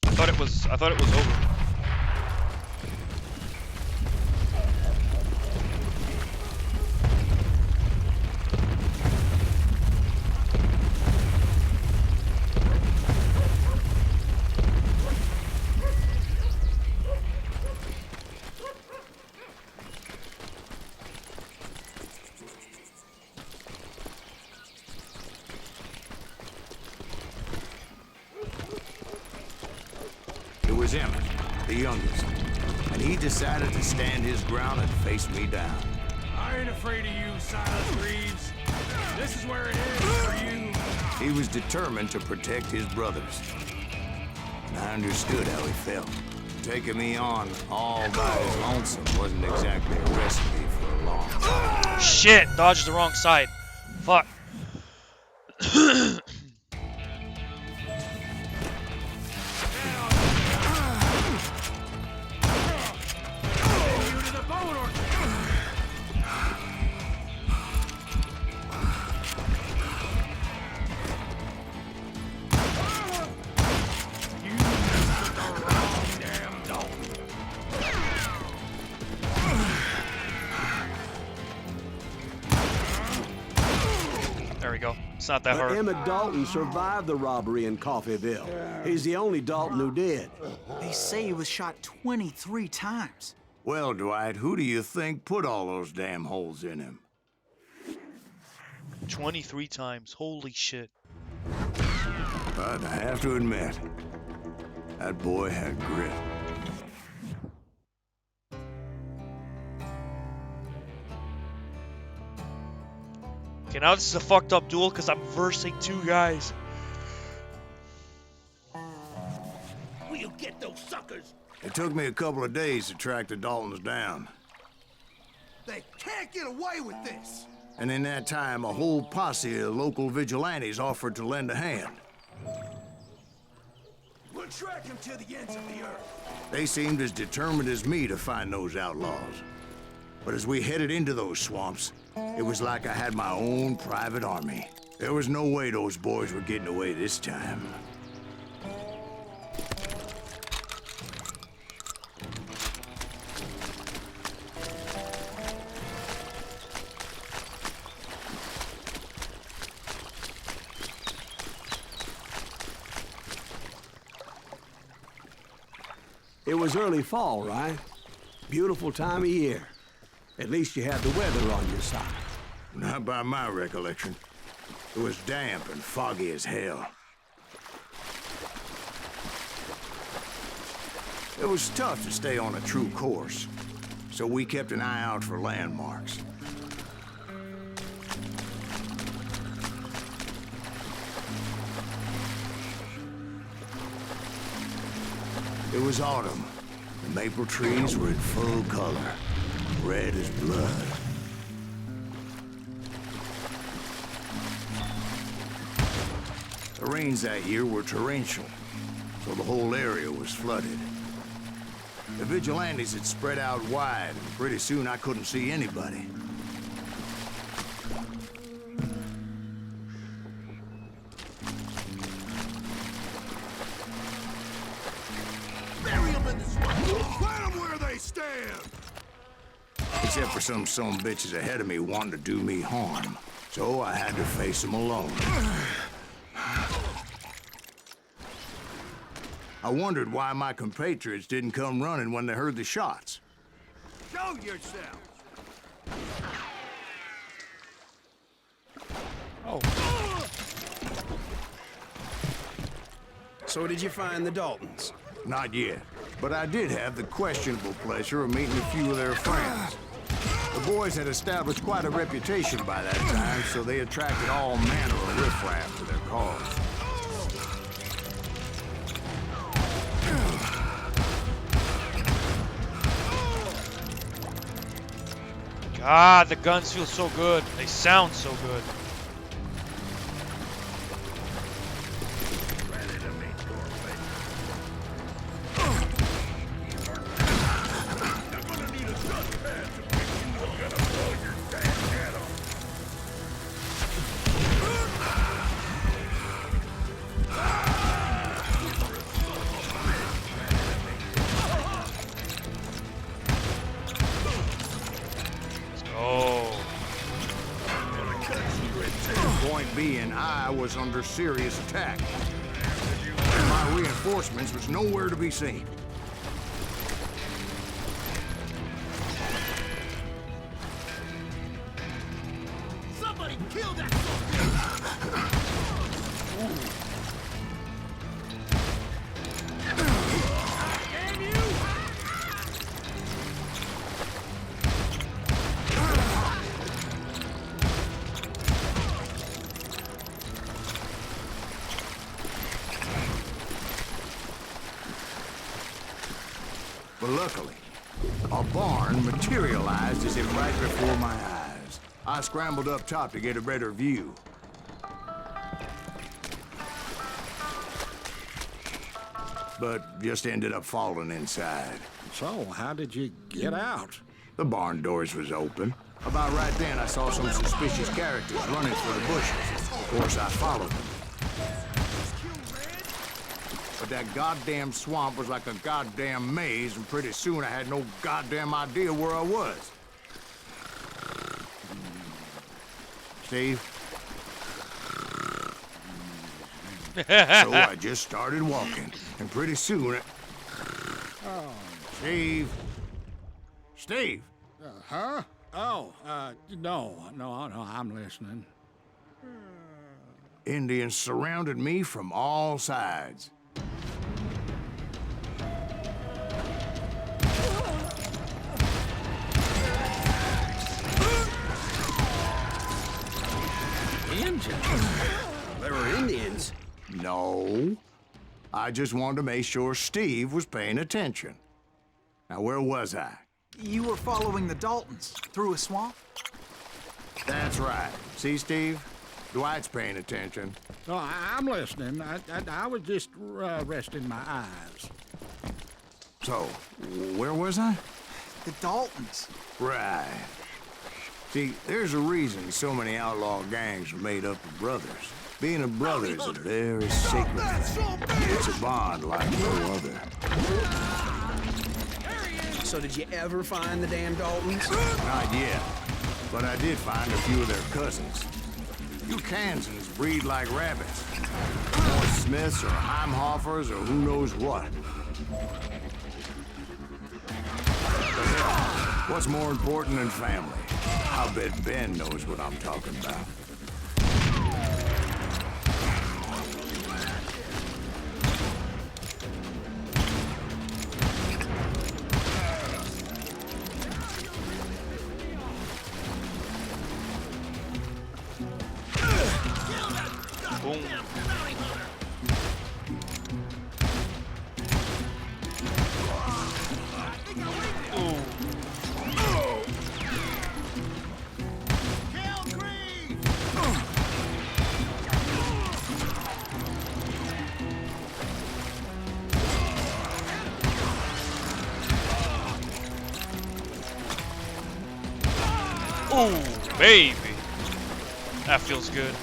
I thought it was over. It was Emmett, the youngest, and he decided to stand his ground and face me down. I ain't afraid of you, Silas Reeves. This is where it is for you. He was determined to protect his brothers. And I understood how he felt. Taking me on all by his lonesome wasn't exactly a recipe for a long time. Shit, dodged the wrong side. Fuck. There we go. It's not that But hard. Emmett Dalton survived the robbery in Coffeeville. He's the only Dalton who did. They say he was shot 23 times. Well, Dwight, who do you think put all those damn holes in him? 23 times. Holy shit. But I have to admit, that boy had grit. Okay, now this is a fucked up duel because I'm versing 2 guys. We'll get those suckers. It took me a couple of days to track the Daltons down. They can't get away with this. And in that time, a whole posse of local vigilantes offered to lend a hand. We'll track him to the ends of the earth. They seemed as determined as me to find those outlaws. But as we headed into those swamps, it was like I had my own private army. There was no way those boys were getting away this time. It was early fall, right? Beautiful time of year. At least you had the weather on your side. Not by my recollection. It was damp and foggy as hell. It was tough to stay on a true course, so we kept an eye out for landmarks. It was autumn. The maple trees were in full color, red as blood. The rains that year were torrential, so the whole area was flooded. The vigilantes had spread out wide, and pretty soon I couldn't see anybody. Bury them in the swamp. Plant them where they stand. Except for some bitches ahead of me wanting to do me harm. So I had to face them alone. I wondered why my compatriots didn't come running when they heard the shots. Show yourself. Oh. So did you find the Daltons? Not yet, but I did have the questionable pleasure of meeting a few of their friends. The boys had established quite a reputation by that time, so they attracted all manner of riffraff to their cause. God, the guns feel so good. They sound so good. Point being, I was under serious attack. And my reinforcements was nowhere to be seen. Somebody kill that Damn you! But luckily, a barn materialized as if right before my eyes. I scrambled up top to get a better view. But just ended up falling inside. So, how did you get out? The barn doors was open. About right then, I saw some suspicious characters running for the bushes. Of course, I followed them. But that goddamn swamp was like a goddamn maze, and pretty soon I had no goddamn idea where I was. Steve? So I just started walking, and pretty soon Steve? Steve? Huh? Oh, no, I'm listening. Indians surrounded me from all sides. They were Indians. No. I just wanted to make sure Steve was paying attention. Now, where was I? You were following the Daltons through a swamp? That's right. See, Steve? Dwight's paying attention. No, I'm listening. I was just resting my eyes. So, where was I? The Daltons. Right. See, there's a reason so many outlaw gangs are made up of brothers. Being a brother is a very sacred thing. It's a bond like no other. So did you ever find the damn Daltons? Not yet, but I did find a few of their cousins. You Kansans breed like rabbits. More Smiths or Heimhoffers or who knows what. But hell, what's more important than family? I bet Ben knows what I'm talking about. Boom. Ooh, baby. That feels good.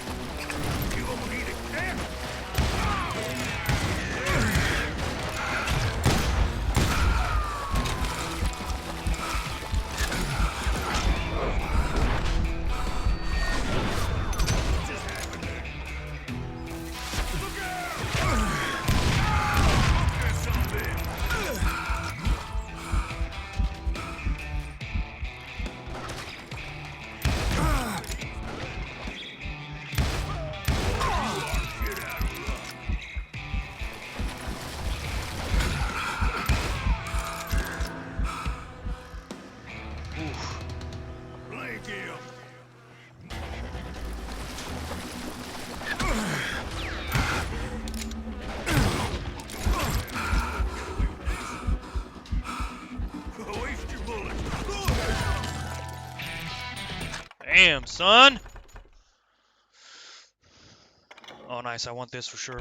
Damn, son. Oh, nice. I want this for sure.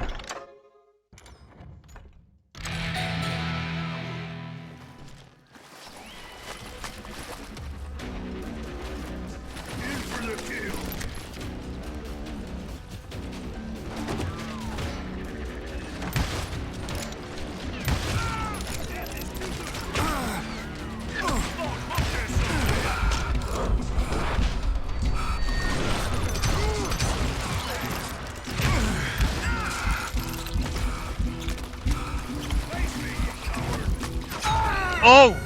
Oh!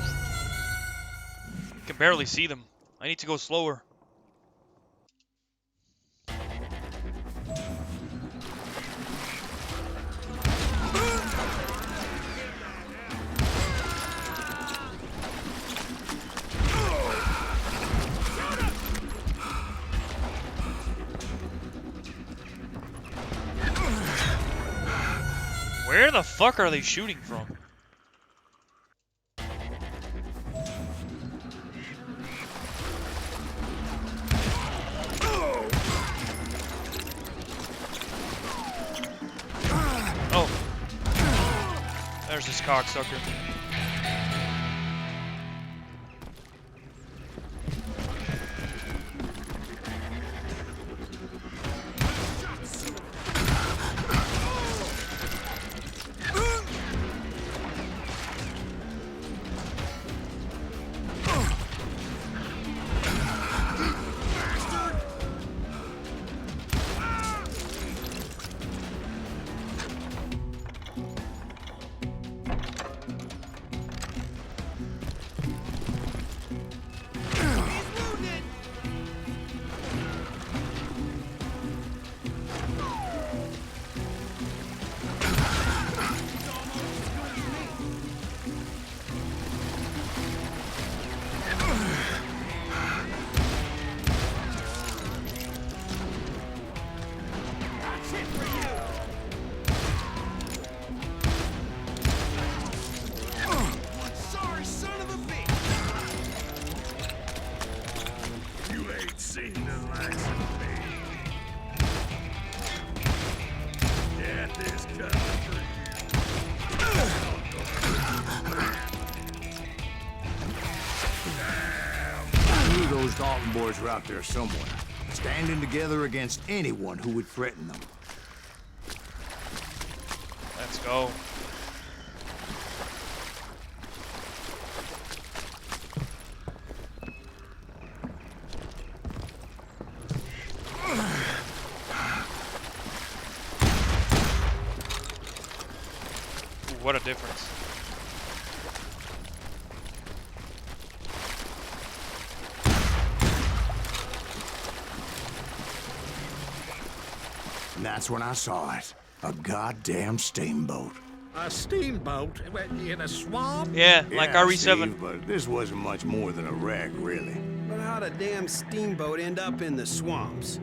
Can barely see them. I need to go slower. Where the fuck are they shooting from? Oh. There's this cocksucker. Those Dalton boys were out there somewhere, standing together against anyone who would threaten them. Let's go. Ooh, what a difference. And that's when I saw it. A goddamn steamboat. A steamboat in a swamp? Yeah, like Yeah, RE7. Steve, but this wasn't much more than a wreck, really. But how'd a damn steamboat end up in the swamps?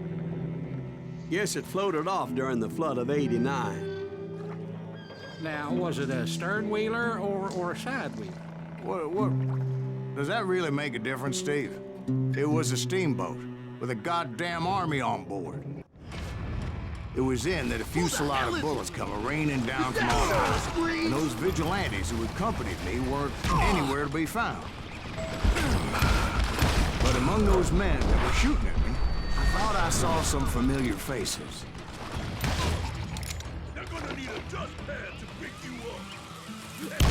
Guess it floated off during the flood of '89. Now, was it a stern wheeler or a side wheeler? What? Does that really make a difference, Steve? It was a steamboat with a goddamn army on board. It was then that a fusillade of bullets come raining down from on high, and those vigilantes who accompanied me weren't anywhere to be found. But But among those men that were shooting at me, I thought I saw some familiar faces. They're gonna need a dustpan to pick you up.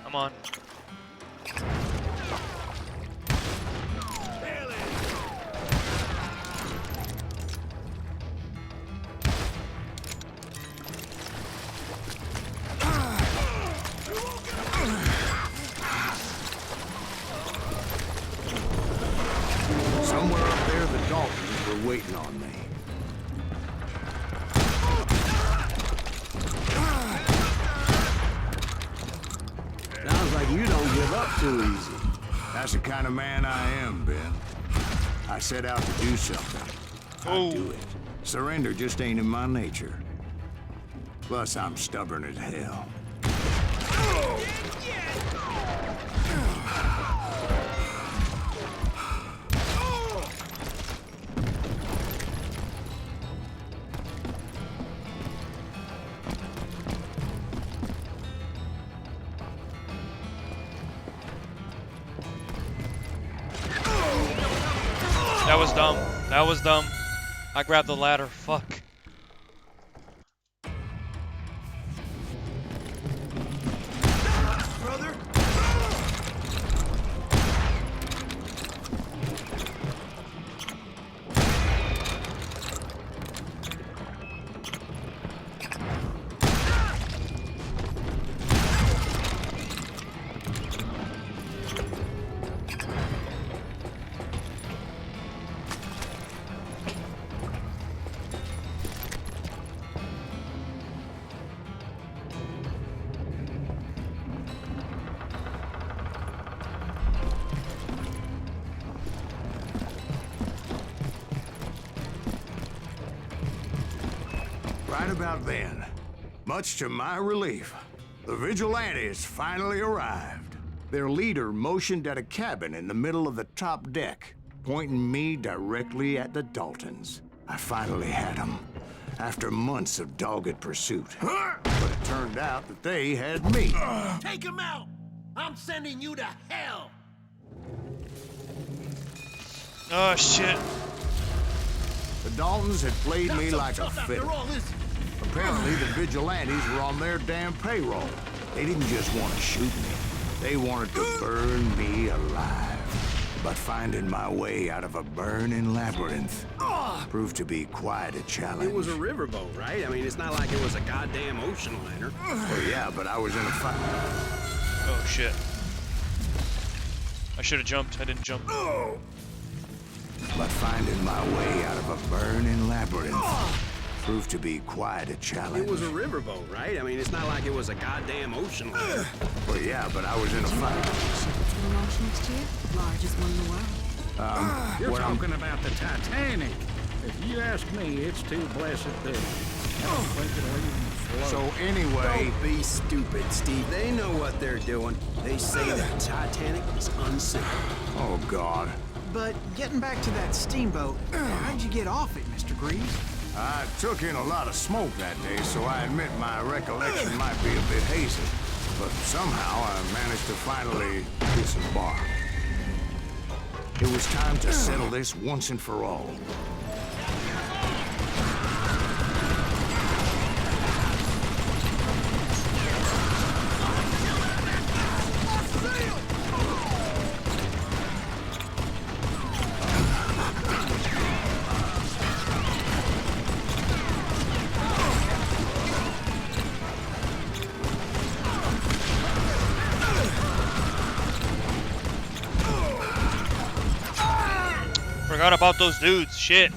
Come on. Somewhere up there, the Daltons were waiting on me. Sounds like you don't give up too easy. That's the kind of man I am, Ben. I set out to do something. I'll do it. Surrender just ain't in my nature. Plus, I'm stubborn as hell. That was dumb. That was dumb. I grabbed the ladder. Fuck. Brother? Right about then, much to my relief, the vigilantes finally arrived. Their leader motioned at a cabin in the middle of the top deck, pointing me directly at the Daltons. I finally had them, after months of dogged pursuit. But it turned out that they had me. Take him out! I'm sending you to hell! Oh shit. The Daltons had played me Not like so a tough fiddle. after all, is it? Apparently, the vigilantes were on their damn payroll. They didn't just want to shoot me. They wanted to burn me alive. But finding my way out of a burning labyrinth proved to be quite a challenge. It was a riverboat, right? I mean, it's not like it was a goddamn ocean liner. Oh, yeah, but I was in a fight. Oh shit. I should have jumped. I didn't jump. But finding my way out of a burning labyrinth proved to be quite a challenge. It was a riverboat, right? I mean, it's not like it was a goddamn ocean liner. Well, yeah, but I was in a fight. To the launch next year, largest one in the world. You're What I'm- talking about the Titanic. If you ask me, it's too blessed big. I don't think it'll even float. So anyway, Don't be stupid, Steve. They know what they're doing. They say the Titanic is unsinkable. oh God, But getting back to that steamboat, how'd you get off it, Mr. Greaves? I took in a lot of smoke that day, so I admit my recollection might be a bit hazy. But somehow I managed to finally disembark. It was time to settle this once and for all. Forgot about those dudes. Shit.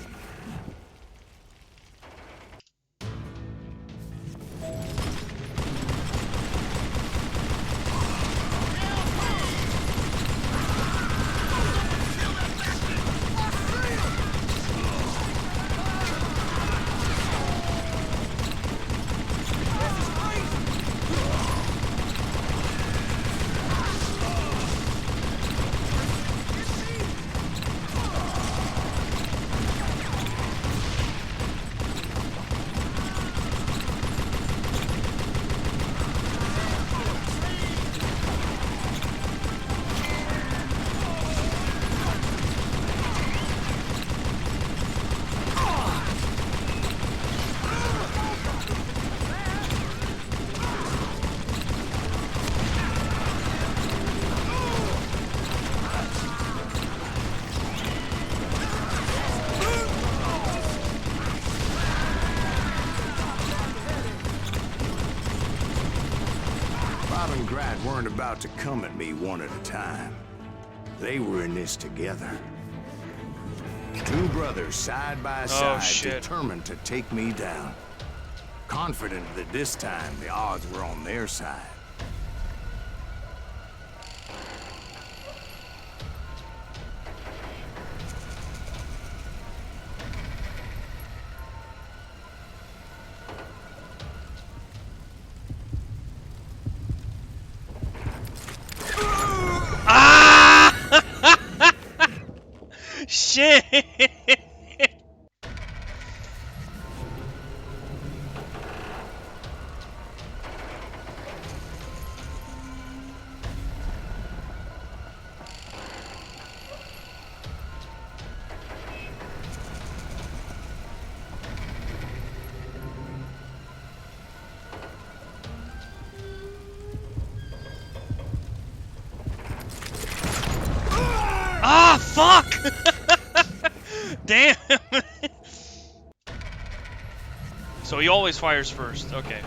and Grat weren't about to come at me one at a time. They were in this together. Two brothers side by side, determined to take me down. Confident that this time the odds were on their side. Ah! Shit! Ah, fuck! Damn! So he always fires first. Okay.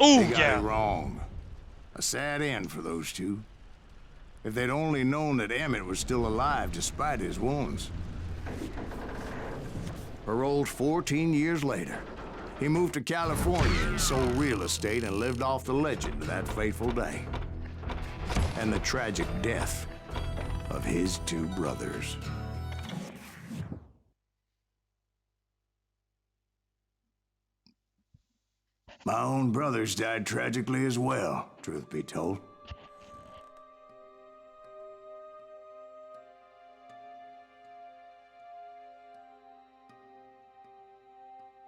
Oh, they got yeah. it wrong. A sad end for those two. If they'd only known that Emmett was still alive despite his wounds. Paroled 14 years later, he moved to California and sold real estate and lived off the legend of that fateful day. And the tragic death of his two brothers. My own brothers died tragically as well, truth be told.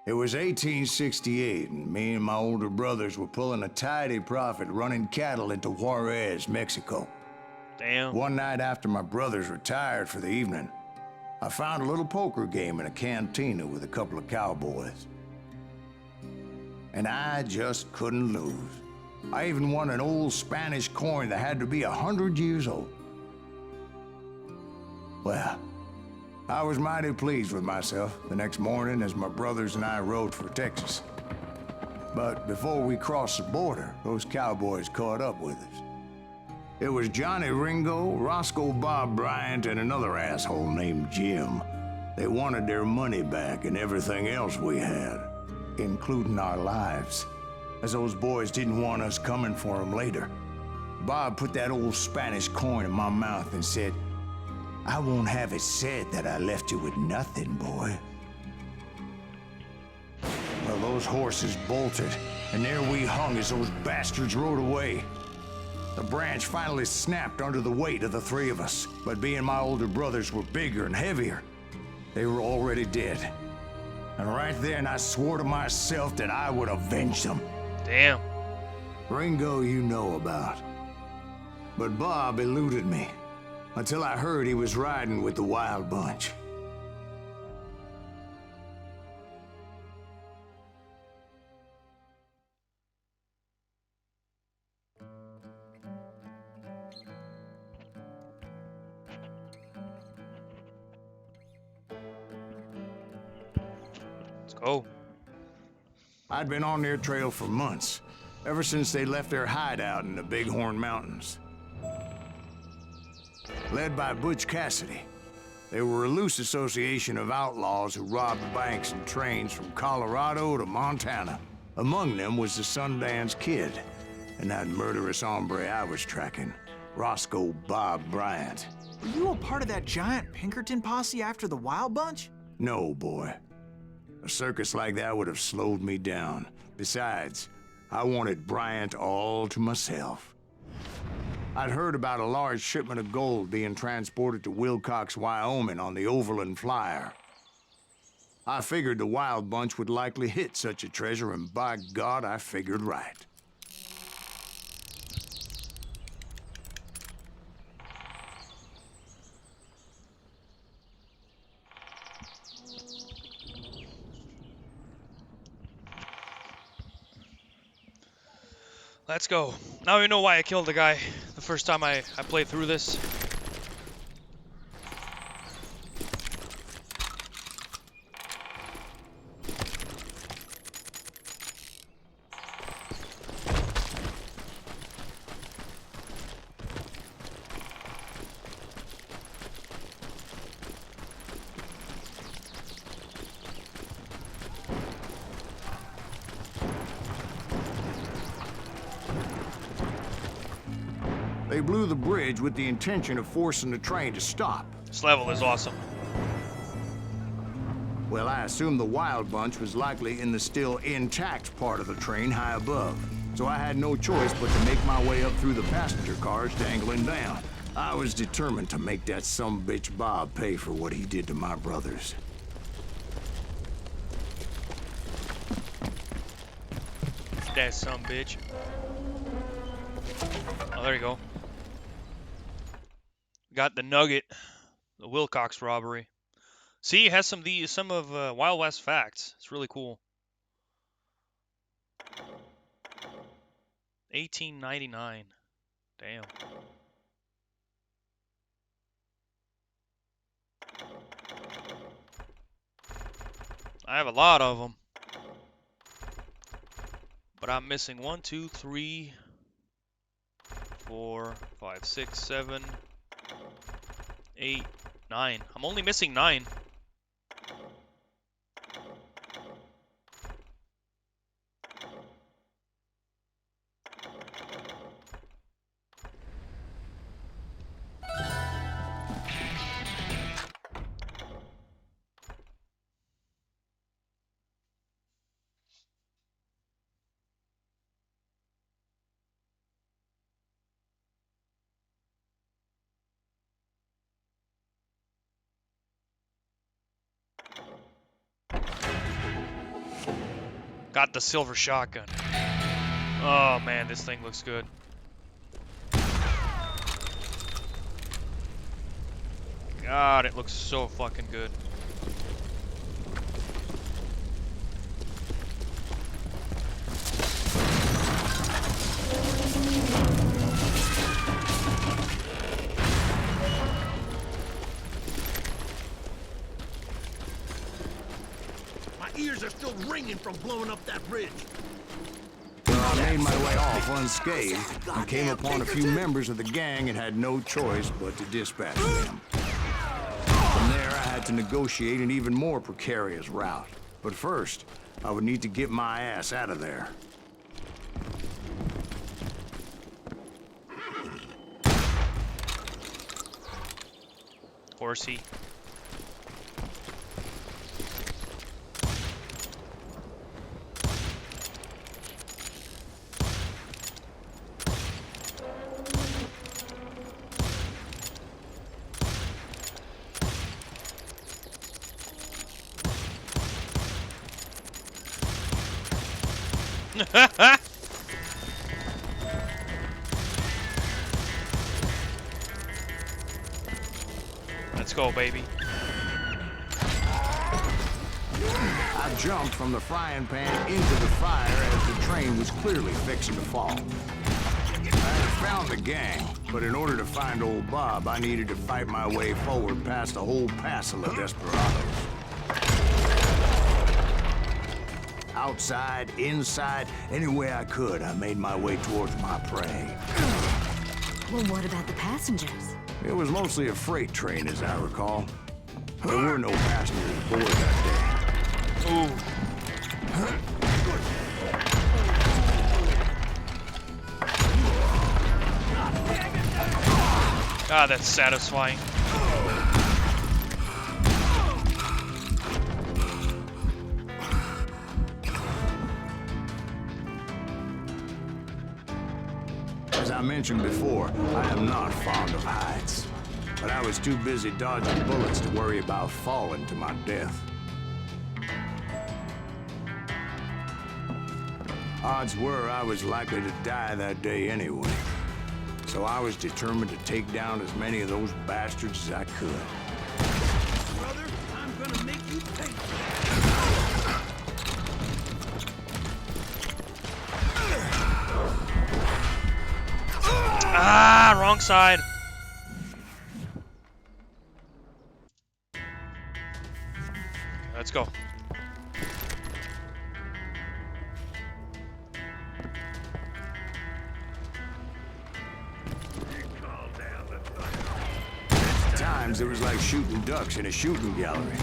It was 1868, and me and my older brothers were pulling a tidy profit running cattle into Juarez, Mexico. Damn. One night after my brothers retired for the evening, I found a little poker game in a cantina with a couple of cowboys. And I just couldn't lose. I even won an old Spanish coin that had to be 100 years old. Well, I was mighty pleased with myself the next morning as my brothers and I rode for Texas. But before we crossed the border, those cowboys caught up with us. It was Johnny Ringo, Roscoe Bob Bryant, and another asshole named Jim. They wanted their money back and everything else we had, including our lives, as those boys didn't want us coming for them later. Bob put that old Spanish coin in my mouth and said, "I won't have it said that I left you with nothing, boy." Well, those horses bolted, and there we hung as those bastards rode away. The branch finally snapped under the weight of the three of us, but being my older brothers were bigger and heavier, they were already dead. And right then, I swore to myself that I would avenge them. Damn. Ringo you know about. But Bob eluded me, until I heard he was riding with the Wild Bunch. Let's go. I'd been on their trail for months, ever since they left their hideout in the Bighorn Mountains. Led by Butch Cassidy, they were a loose association of outlaws who robbed banks and trains from Colorado to Montana. Among them was the Sundance Kid, and that murderous hombre I was tracking, Roscoe Bob Bryant. Were you a part of that giant Pinkerton posse after the Wild Bunch? No, boy. A circus like that would have slowed me down. Besides, I wanted Bryant all to myself. I'd heard about a large shipment of gold being transported to Wilcox, Wyoming on the Overland Flyer. I figured the Wild Bunch would likely hit such a treasure, and by God, I figured right. Let's go. Now we know why I killed the guy the first time I played through this. They blew the bridge with the intention of forcing the train to stop. This level is awesome. Well, I assumed the Wild Bunch was likely in the still intact part of the train high above. So I had no choice but to make my way up through the passenger cars dangling down. I was determined to make that sumbitch Bob pay for what he did to my brothers. That sumbitch. Oh, there you go. Got the nugget, the Wilcox robbery. See, it has some of Wild West facts. It's really cool. 1899. Damn. I have a lot of them, but I'm missing 1, 2, 3, 4, 5, 6, 7, 8, 9. I'm only missing 9. Got the silver shotgun. Oh man, this thing looks good. God, it looks so fucking good. My ears are still ringing from blowing up that bridge. Well, I made my way off unscathed and came upon a few members of the gang and had no choice but to dispatch them. From there, I had to negotiate an even more precarious route. But first, I would need to get my ass out of there. Horsey. Let's go, baby. I jumped from the frying pan into the fire as the train was clearly fixing to fall. I had found the gang, but in order to find old Bob, I needed to fight my way forward past a whole passel of desperados. Outside, inside, any way I could, I made my way towards my prey. Well, what about the passengers? It was mostly a freight train, as I recall. There were no passengers aboard that day. Ooh. God, that's satisfying. As I mentioned before, I am not fond of heights. But I was too busy dodging bullets to worry about falling to my death. Odds were I was likely to die that day anyway. So I was determined to take down as many of those bastards as I could. Brother, I'm gonna make you pay. Ah, wrong side. Let's go. At times, it was like shooting ducks in a shooting gallery.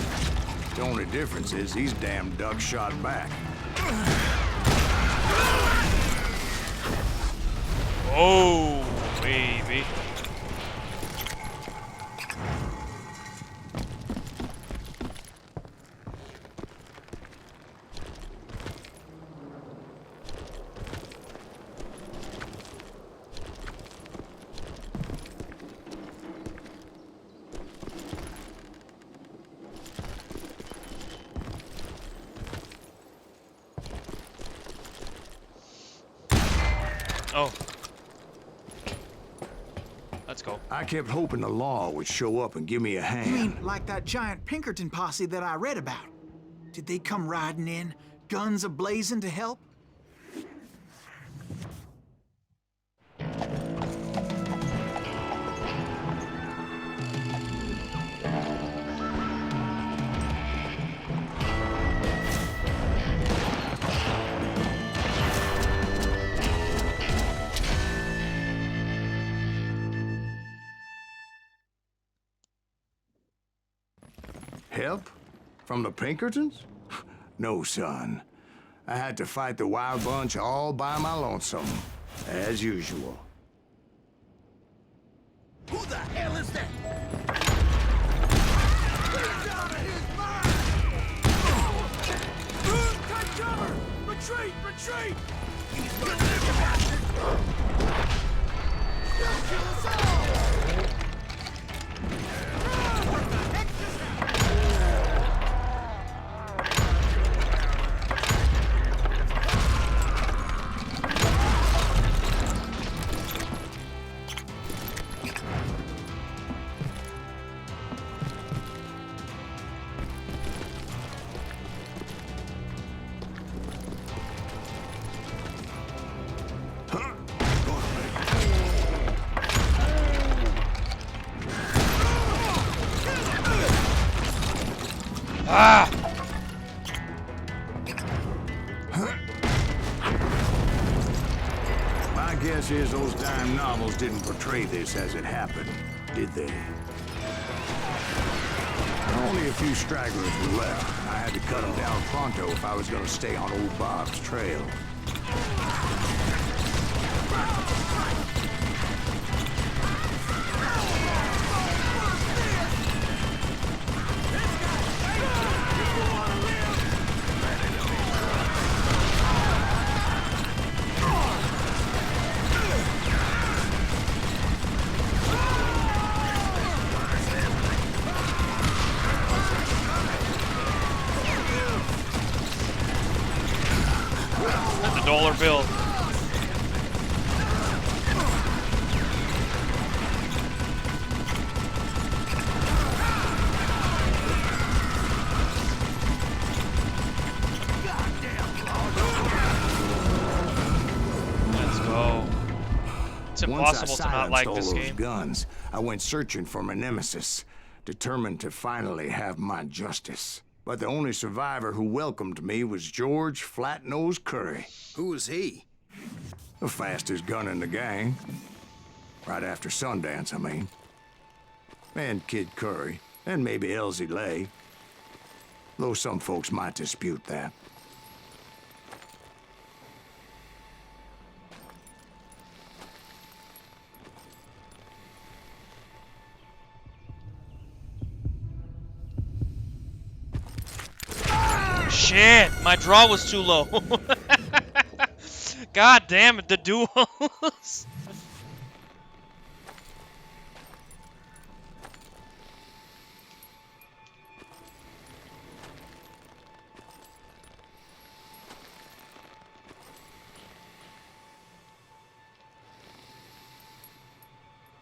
The only difference is these damn ducks shot back. Oh, baby. Oh. Let's go. I kept hoping the law would show up and give me a hand. You mean like that giant Pinkerton posse that I read about? Did they come riding in, guns a-blazing to help? Help? From the Pinkertons? No, son. I had to fight the Wild Bunch all by my lonesome, as usual. Who the hell is that? Get down of his mind! Take cover! Retreat! Retreat! He's gonna live about it! He'll kill us all! What the heck just happened? Ah! My guess is those dime novels didn't portray this as it happened, did they? Only a few stragglers were left. I had to cut them down pronto if I was going to stay on old Bob's trail. The dollar bill. Let's go. It's impossible to not like this game. Guns, I went searching for my nemesis, determined to finally have my justice. But the only survivor who welcomed me was George Flat-Nose Curry. Who was he? The fastest gun in the gang. Right after Sundance, I mean. And Kid Curry, and maybe Elsie Lay. Though some folks might dispute that. Shit, my draw was too low. God damn it, the duels.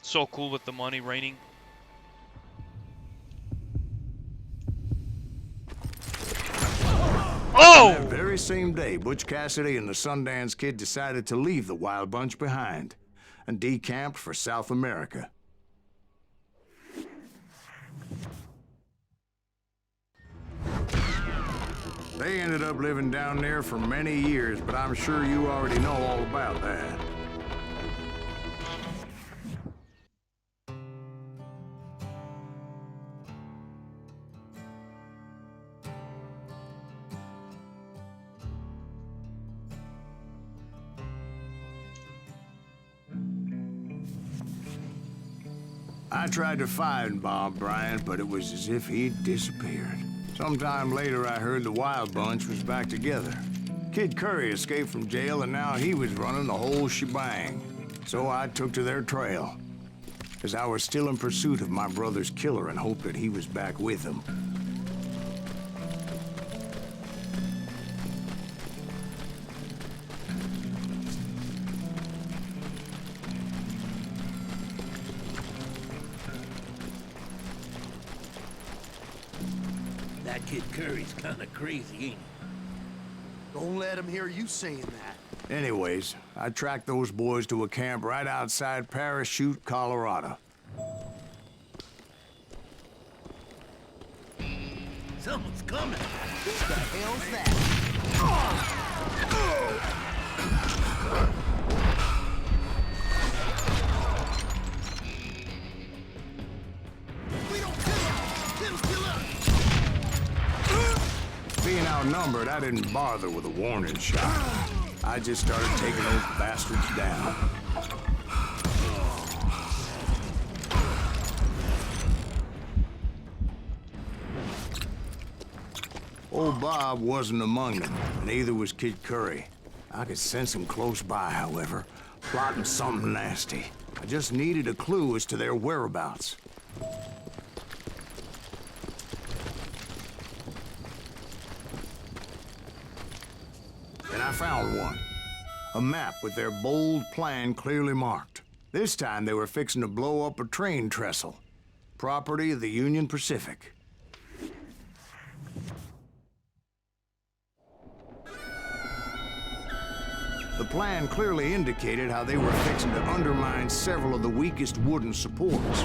So cool with the money raining. Oh! That very same day, Butch Cassidy and the Sundance Kid decided to leave the Wild Bunch behind. and decamped for South America. They ended up living down there for many years, but I'm sure you already know all about that. I tried to find Bob Bryant, but it was as if he'd disappeared. Sometime later, I heard the Wild Bunch was back together. Kid Curry escaped from jail, and now he was running the whole shebang. So I took to their trail, because I was still in pursuit of my brother's killer and hoped that he was back with him. That Kid Curry's kinda crazy, ain't he? Don't let him hear you saying that. Anyways, I tracked those boys to a camp right outside Parachute, Colorado. Someone's coming. What the hell's that? We don't kill him! They'll kill us! Being outnumbered, I didn't bother with a warning shot. I just started taking those bastards down. Old Bob wasn't among them, neither was Kid Curry. I could sense him close by, however, plotting something nasty. I just needed a clue as to their whereabouts. And I found one. A map with their bold plan clearly marked. This time they were fixing to blow up a train trestle. Property of the Union Pacific. The plan clearly indicated how they were fixing to undermine several of the weakest wooden supports.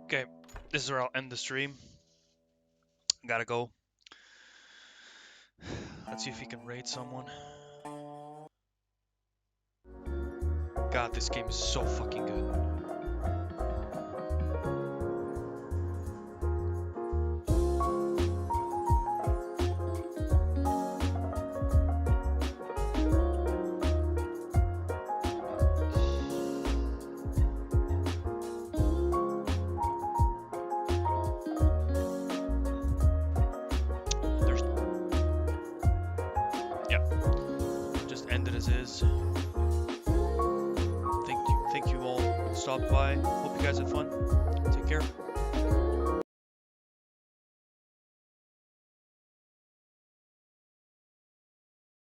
Okay, this is where I'll end the stream. Gotta go. Let's see if he can raid someone. God, this game is so fucking good. Just end it as is. Thank you all who stopped by. Hope you guys had fun. Take care.